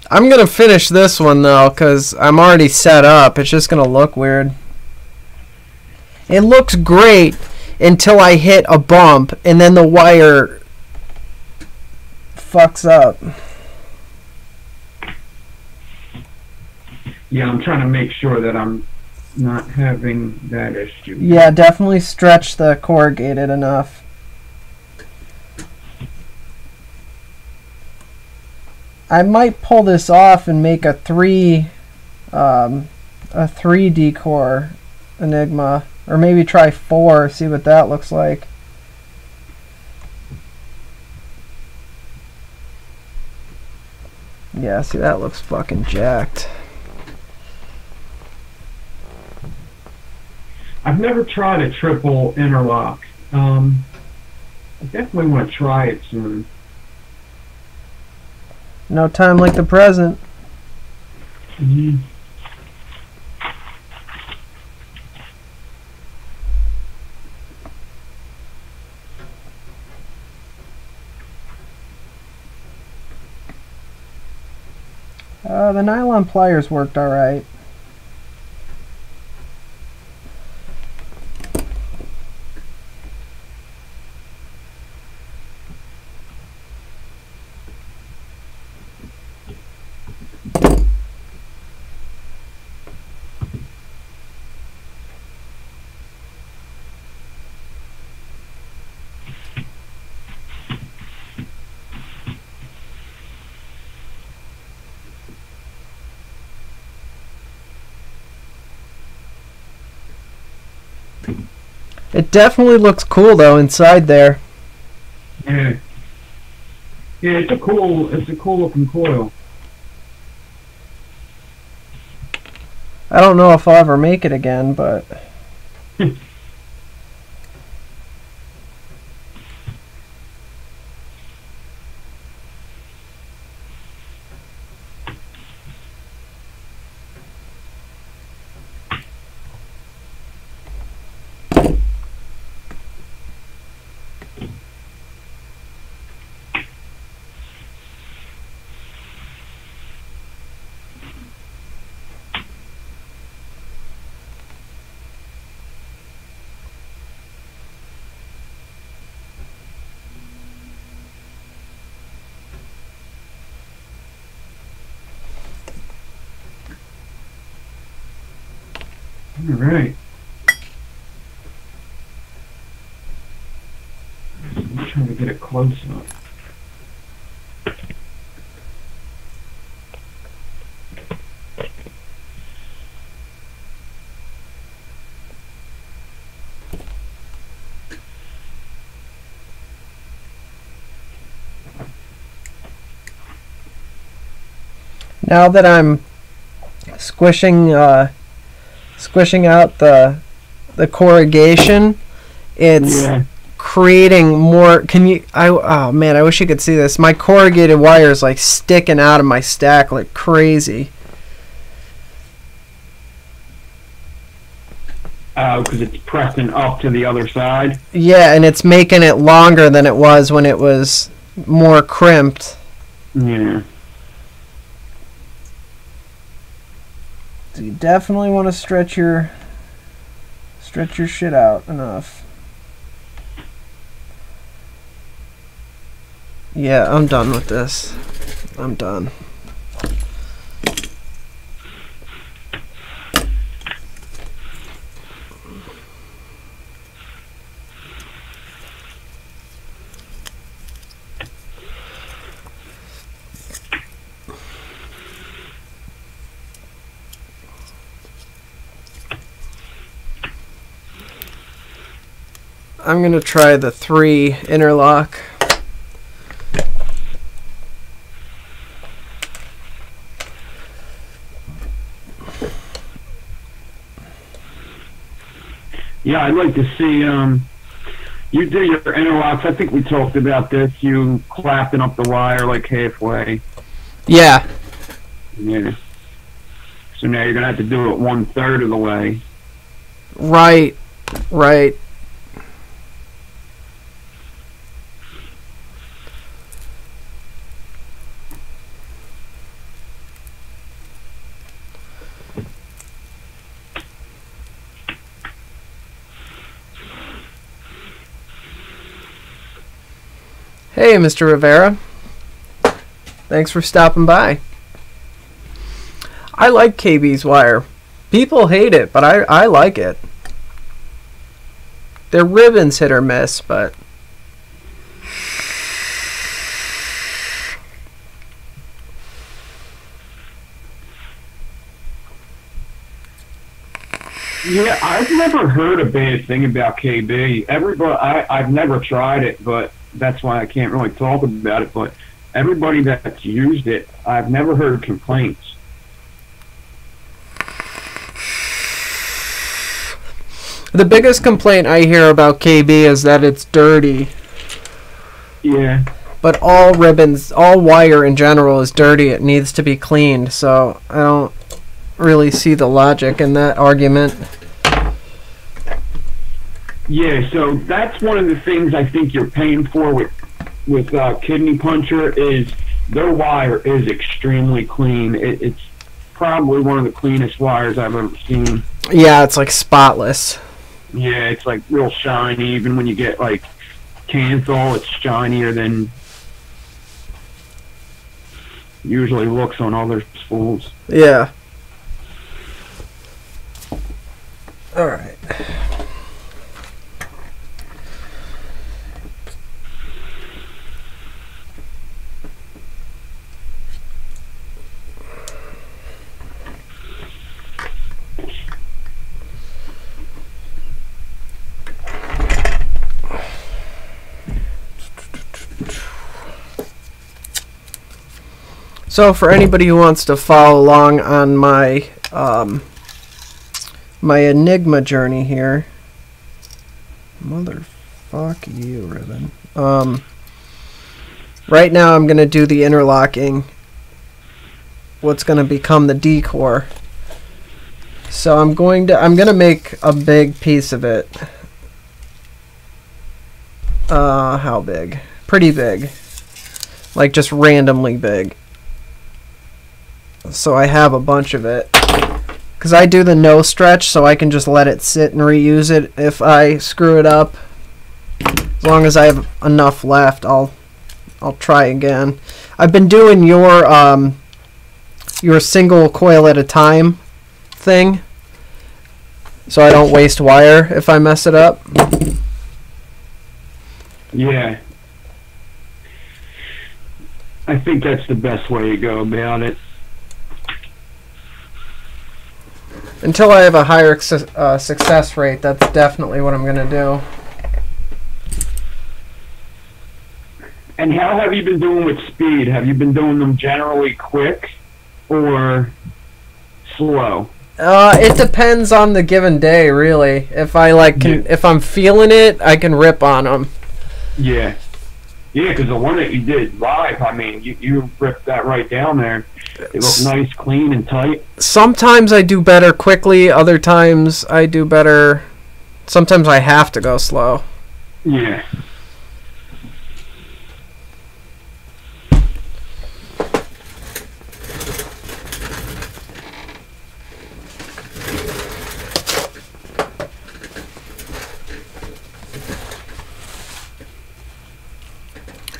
I'm gonna finish this one though, because I'm already set up. It's just gonna look weird. It looks great until I hit a bump, and then the wire fucks up. Yeah, I'm trying to make sure that I'm not having that issue. Yeah, definitely stretch the corrugated enough. I might pull this off and make a 3D core Enigma, or maybe try 4, see what that looks like. Yeah, see, that looks fucking jacked. I've never tried a triple interlock. I definitely want to try it soon. No time like the present. Mm-hmm. The nylon pliers worked alright. It definitely looks cool though inside there. Yeah. Yeah, it's a cool looking coil. I don't know if I'll ever make it again, but All right. I'm trying to get it close up. now that I'm squishing squishing out the corrugation, it's creating more. Oh man, I wish you could see this. My corrugated wire is like sticking out of my stack like crazy. Oh, because it's pressing up to the other side. Yeah, and it's making it longer than it was when it was more crimped. Yeah. So you definitely want to stretch your shit out enough. Yeah, I'm done with this. I'm done. I'm going to try the 3 interlock. Yeah, I'd like to see, you do your interlocks. I think we talked about this. You clapping up the wire like halfway. Yeah. Yeah. So now you're going to have to do it 1/3 of the way. Right. Right. Hey, Mr. Rivera. Thanks for stopping by. I like KB's wire. People hate it, but I like it. Their ribbons hit or miss, but... Yeah, I've never heard a bad thing about KB. I've never tried it, but that's why I can't really talk about it. But everybody that's used it, I've never heard complaints. The biggest complaint I hear about KB is that it's dirty. Yeah. But all ribbons, all wire in general is dirty. It needs to be cleaned. So I don't really see the logic in that argument. Yeah, so that's one of the things I think you're paying for with Kidney Puncher is their wire is extremely clean. It's probably one of the cleanest wires I've ever seen. Yeah, it's like spotless. Yeah, it's like real shiny. Even when you get like kanthal, it's shinier than usually looks on other spools. Yeah. All right. So for anybody who wants to follow along on my my Enigma journey here, motherfuck you, ribbon. Right now I'm gonna do the interlocking. What's gonna become the decor. So I'm gonna make a big piece of it. How big? Pretty big. Like just randomly big. So I have a bunch of it. Because I do the no stretch, so I can just let it sit and reuse it if I screw it up. As long as I have enough left, I'll try again. I've been doing your single coil at a time thing, so I don't waste wire if I mess it up. Yeah. I think that's the best way to go about it. Until I have a higher success rate, that's definitely what I'm going to do. And how have you been doing with speed? Have you been doing them generally quick or slow? It depends on the given day, really. If I if I'm feeling it, I can rip on them. Yeah. Yeah, because the one that you did live, I mean, you ripped that right down there. It looked nice, clean, and tight. Sometimes I do better quickly. Other times I do better. Sometimes I have to go slow. Yeah.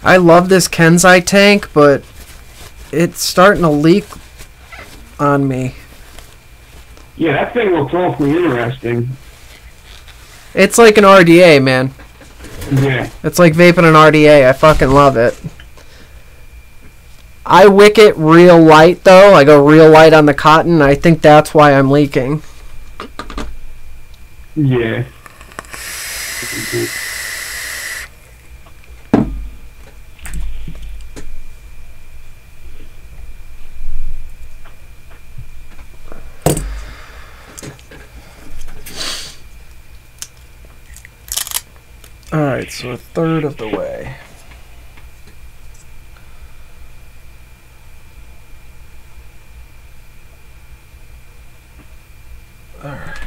I love this Kenzai tank, but it's starting to leak on me. Yeah, that thing looks awfully interesting. It's like an RDA, man. Yeah. It's like vaping an RDA. I fucking love it. I wick it real light, though. I go real light on the cotton. I think that's why I'm leaking. Yeah. Alright, so a third of the way. Alright.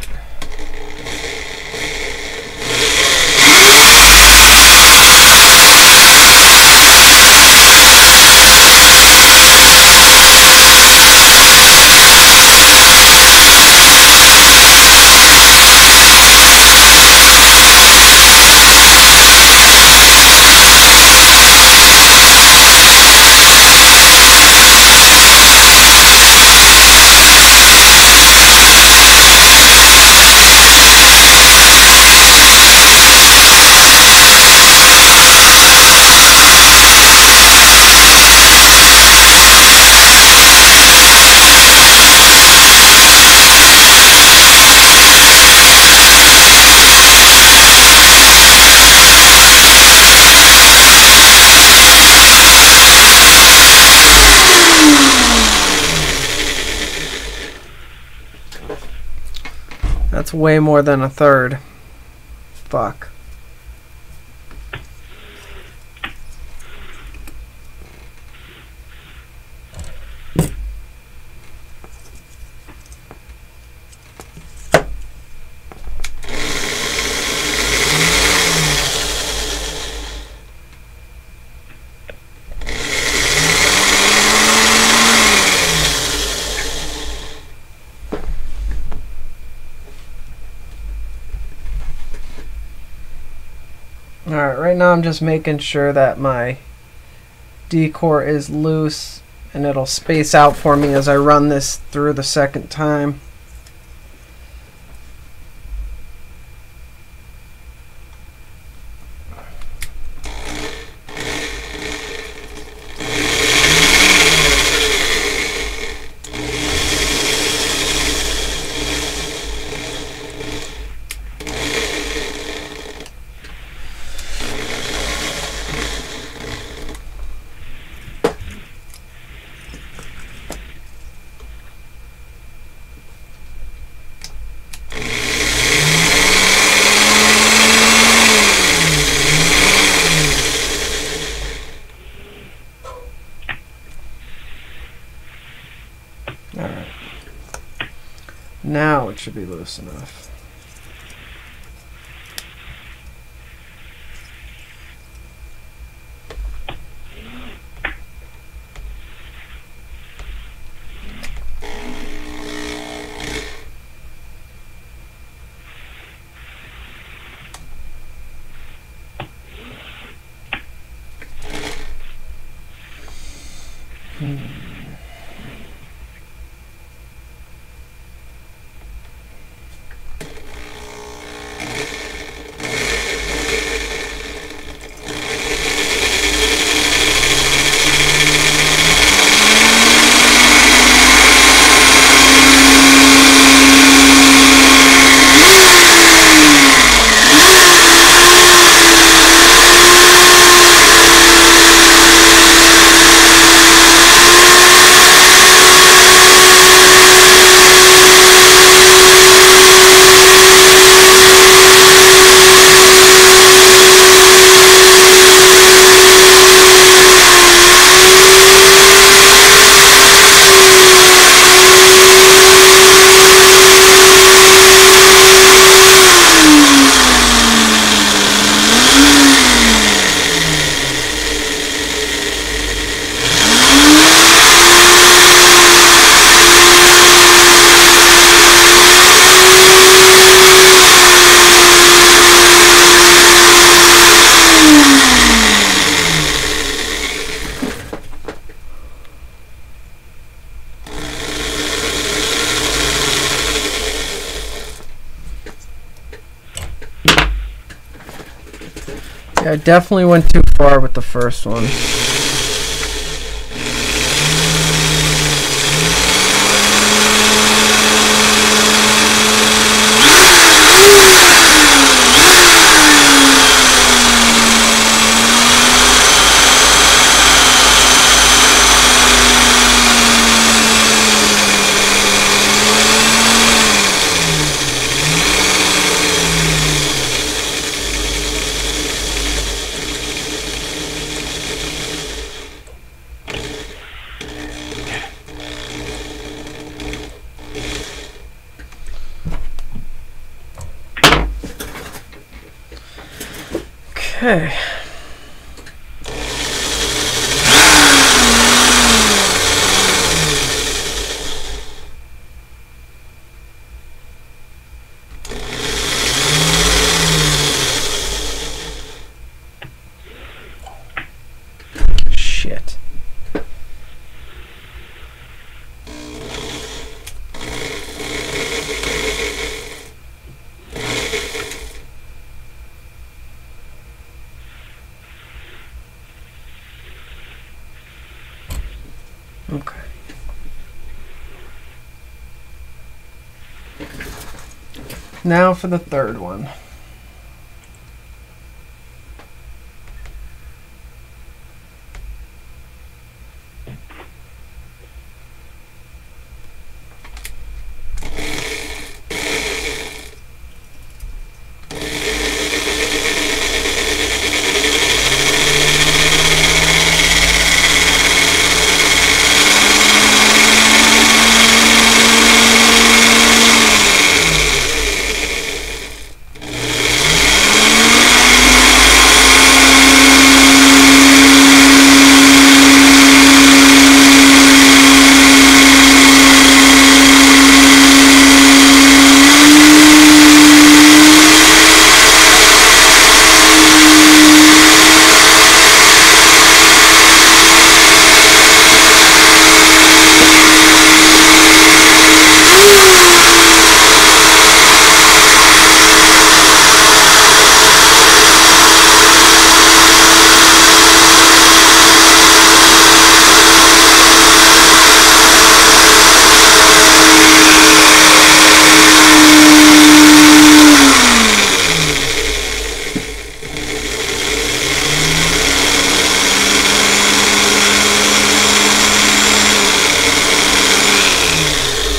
That's way more than a third. Fuck. Alright, right now I'm just making sure that my D-core is loose and it'll space out for me as I run this through the second time. Alright. Now it should be loose enough. Yeah, I definitely went too far with the first one. Okay. Shit. Okay. Now for the third one.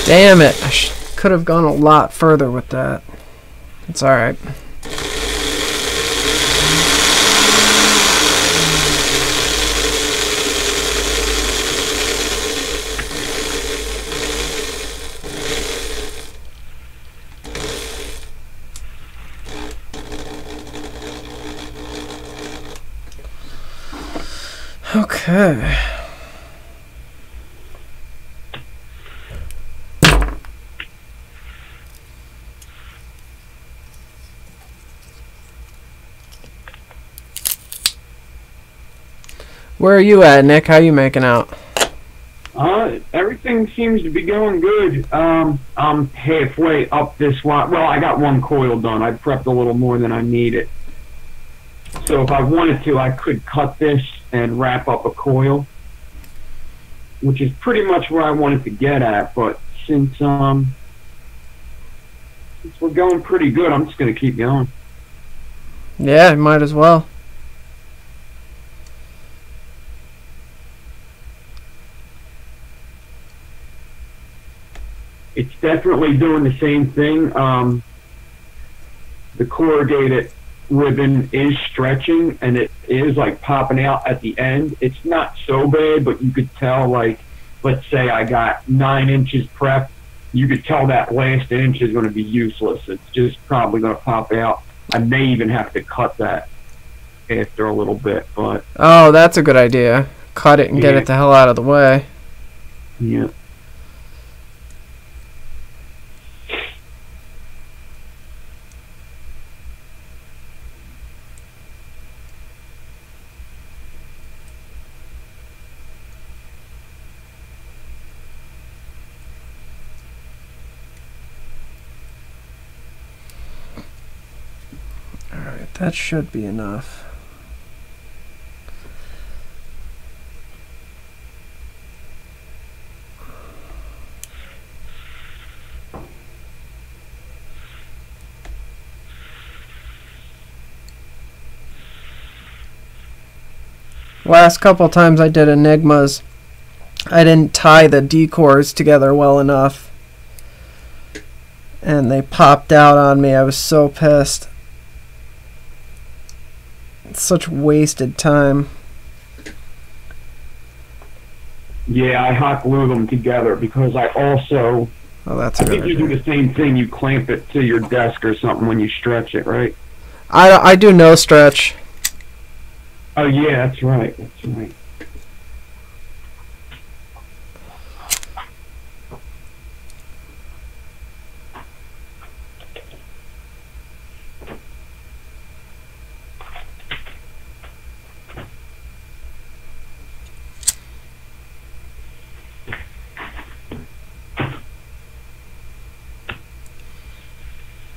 Damn it, I could have gone a lot further with that. It's alright. Okay. Where are you at, Nick? How you making out? Everything seems to be going good. I'm halfway up this one. Well, I got one coil done. I prepped a little more than I needed. So if I wanted to, I could cut this and wrap up a coil, which is pretty much where I wanted to get at. But since we're going pretty good, I'm just going to keep going. Yeah, might as well. It's definitely doing the same thing. The corrugated ribbon is stretching, and it is like popping out at the end. It's not so bad, but you could tell, like, let's say I got 9 inches prepped, you could tell that last inch is going to be useless. It's just probably going to pop out. I may even have to cut that after a little bit, but... Oh, that's a good idea. Cut it and get it the hell out of the way. Yeah. That should be enough. Last couple times I did Enigmas, I didn't tie the D-cores together well enough, and they popped out on me. I was so pissed. It's such wasted time. Yeah, I hot glue them together because I also... Oh, that's I a good think you do idea. the same thing. You clamp it to your desk or something when you stretch it, right? I do no stretch. Oh, yeah, that's right. That's right.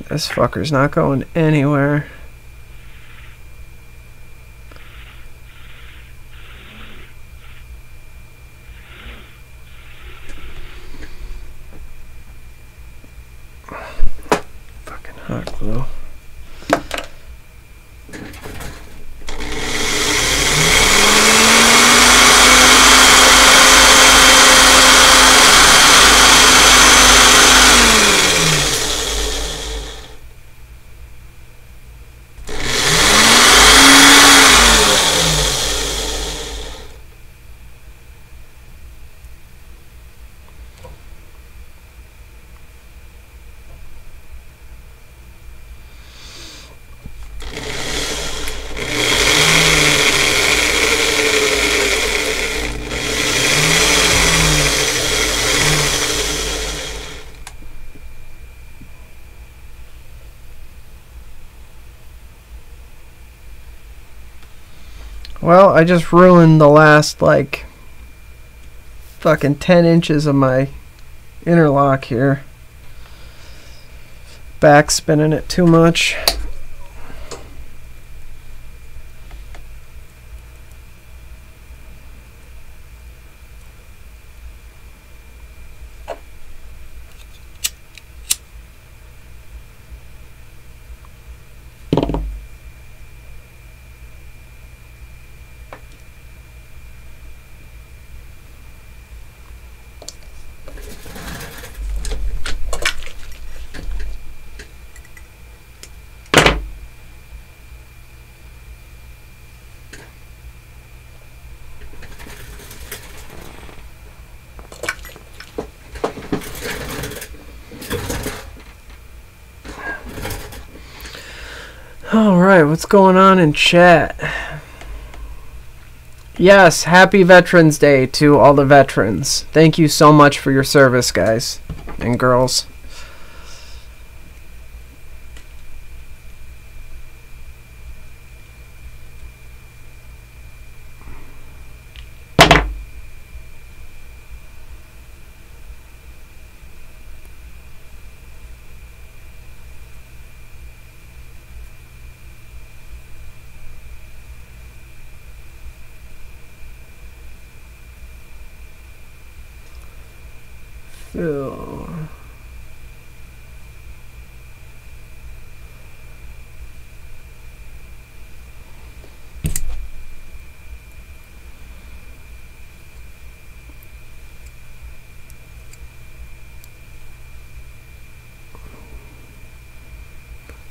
This fucker's not going anywhere. Fucking hot glue. Well, I just ruined the last, like, fucking 10 inches of my interlock here. Back spinning it too much. Alright, what's going on in chat? Yes, happy Veterans Day to all the veterans. Thank you so much for your service, guys and girls. Fill.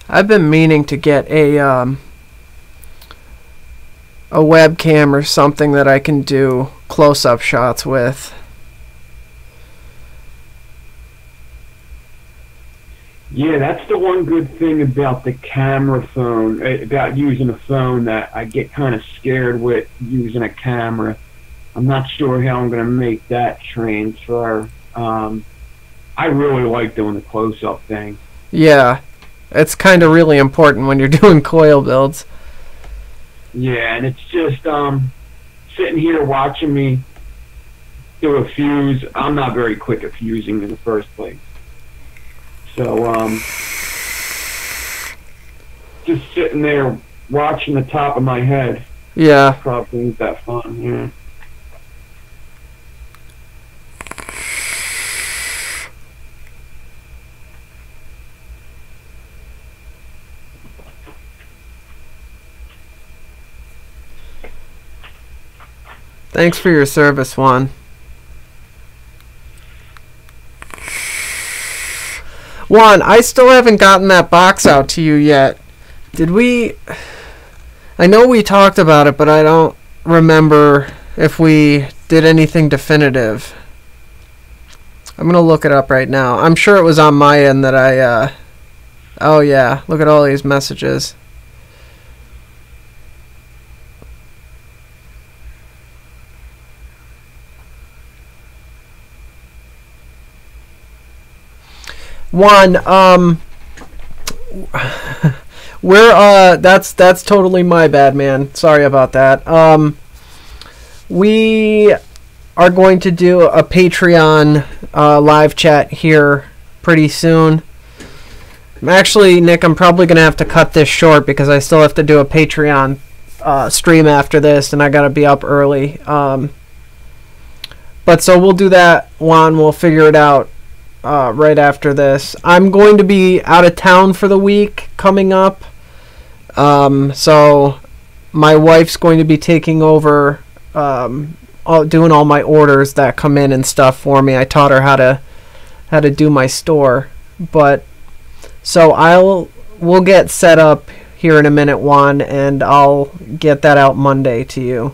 I've been meaning to get a webcam or something that I can do close-up shots with. Yeah, that's the one good thing about the camera phone, about using a phone, that I get kind of scared with using a camera. I'm not sure how I'm going to make that transfer. I really like doing the close-up thing. Yeah, it's kind of really important when you're doing coil builds. Yeah, and it's just sitting here watching me do a fuse. I'm not very quick at fusing in the first place. So, just sitting there watching the top of my head. Yeah. Probably ain't that fun, yeah. Thanks for your service, Juan. Juan, I still haven't gotten that box out to you yet. Did we... I know we talked about it, but I don't remember if we did anything definitive. I'm going to look it up right now. I'm sure it was on my end that I... Oh, yeah. Look at all these messages. Juan, that's totally my bad, man. Sorry about that. We are going to do a Patreon live chat here pretty soon. Actually, Nick, I'm probably going to have to cut this short because I still have to do a Patreon stream after this, and I got to be up early. But so we'll do that, Juan. We'll figure it out right after this. I'm going to be out of town for the week coming up. So my wife's going to be taking over, doing all my orders that come in and stuff for me. I taught her how to do my store. But so we'll get set up here in a minute, Juan, and I'll get that out Monday to you.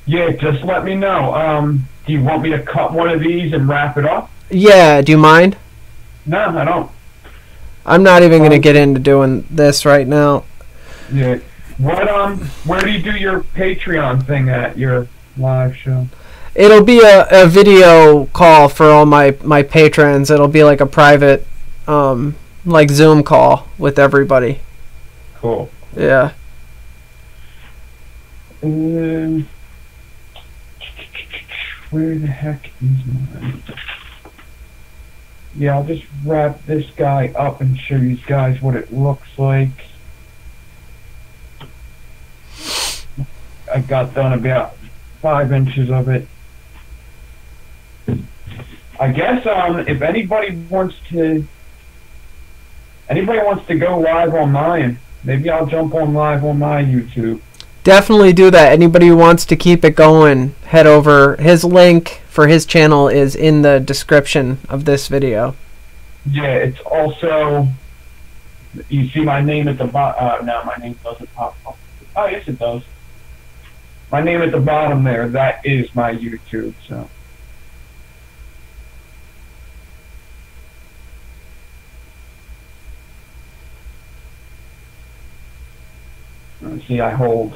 Yeah, just let me know. Do you want me to cut one of these and wrap it up? Yeah, do you mind? No, I don't. I'm not even going to get into doing this right now. Yeah. Where do you do your Patreon thing at, your live show? It'll be a video call for all my patrons. It'll be like a private, like Zoom call with everybody. Cool. Yeah. Where the heck is mine? Yeah, I'll just wrap this guy up and show you guys what it looks like. I got done about 5 inches of it. I guess if anybody wants to go live on mine, maybe I'll jump on live on my YouTube. Definitely do that. Anybody who wants to keep it going, head over. His link for his channel is in the description of this video. Yeah, it's also, you see my name at the bottom. No, my name doesn't pop up. Oh, yes, it does. My name at the bottom there, that is my YouTube, so. Let's see, I hold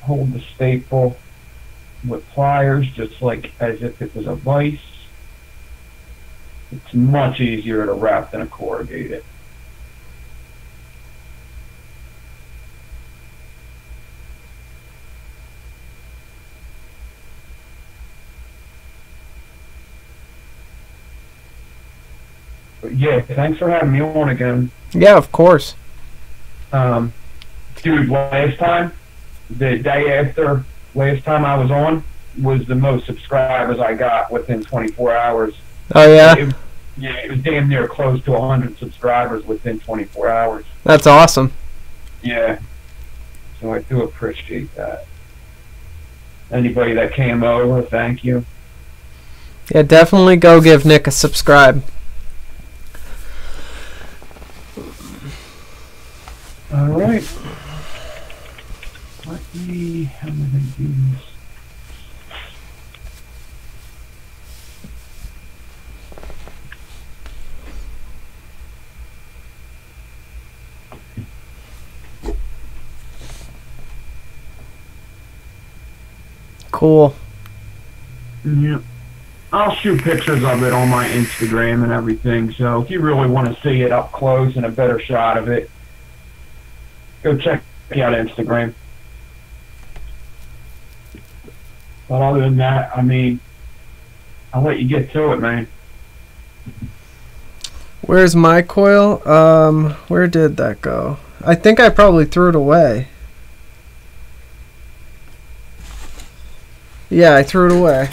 the staple with pliers just like as if it was a vise. It's much easier to wrap than a corrugated. But yeah, thanks for having me on again. Yeah, of course. Dude, last time, the day after last time I was on, was the most subscribers I got within 24 hours. Oh, yeah? It was damn near close to 100 subscribers within 24 hours. That's awesome. Yeah. So I do appreciate that. Anybody that came over, thank you. Yeah, definitely go give Nick a subscribe. All right. How am I going to do this? Cool. Yeah. I'll shoot pictures of it on my Instagram and everything, so if you really want to see it up close and a better shot of it, go check out Instagram. But other than that, I mean, I'll let you get to it, man. Where's my coil? Where did that go? I think I probably threw it away. Yeah, I threw it away.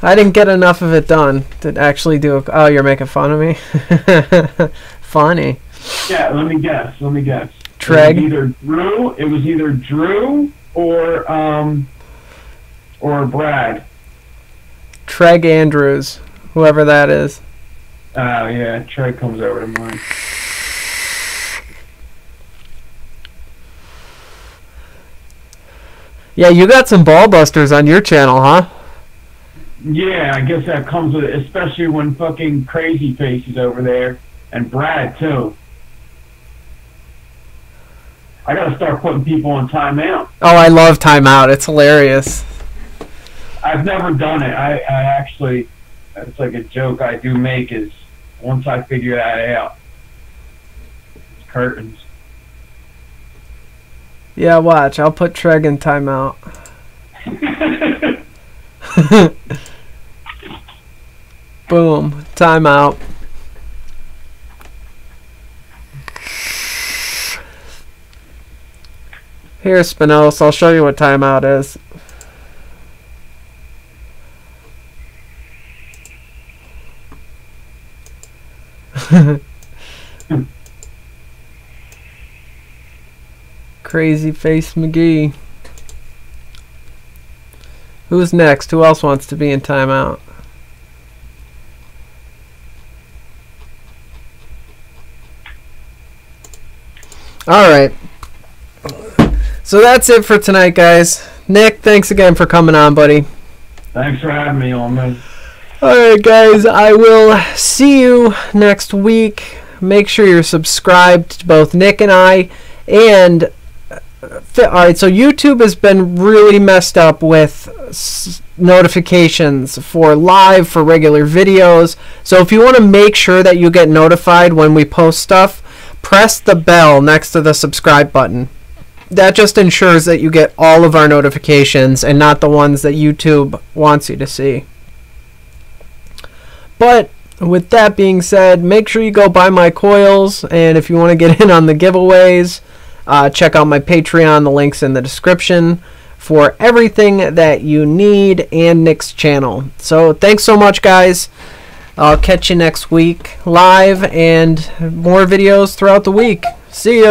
I didn't get enough of it done to actually do a... Oh, you're making fun of me? Funny. Yeah, let me guess. Treg. It was either Drew or Brad. Treg Andrews, whoever that is. Oh yeah, Treg comes over to mine. Yeah, you got some ball busters on your channel, huh? Yeah, I guess that comes with it, especially when fucking Crazy Face is over there, and Brad too. I gotta start putting people on timeout. Oh, I love timeout. It's hilarious. I've never done it. I actually, it's like a joke I do make is once I figure that out, it's curtains. Yeah, watch. I'll put Treg in timeout. Boom. Timeout. Here, Spinos. I'll show you what timeout is. Crazy Face McGee. Who's next? Who else wants to be in timeout? Alright. So that's it for tonight, guys. Nick, thanks again for coming on, buddy. Thanks for having me on, man. Alright, guys. I will see you next week. Make sure you're subscribed to both Nick and I. And alright, so YouTube has been really messed up with notifications for live, for regular videos. So if you want to make sure that you get notified when we post stuff, press the bell next to the subscribe button. That just ensures that you get all of our notifications and not the ones that YouTube wants you to see. But with that being said, make sure you go buy my coils, and if you want to get in on the giveaways, check out my Patreon. The link's in the description for everything that you need, and Nick's channel. So thanks so much, guys. I'll catch you next week live, and more videos throughout the week. See ya.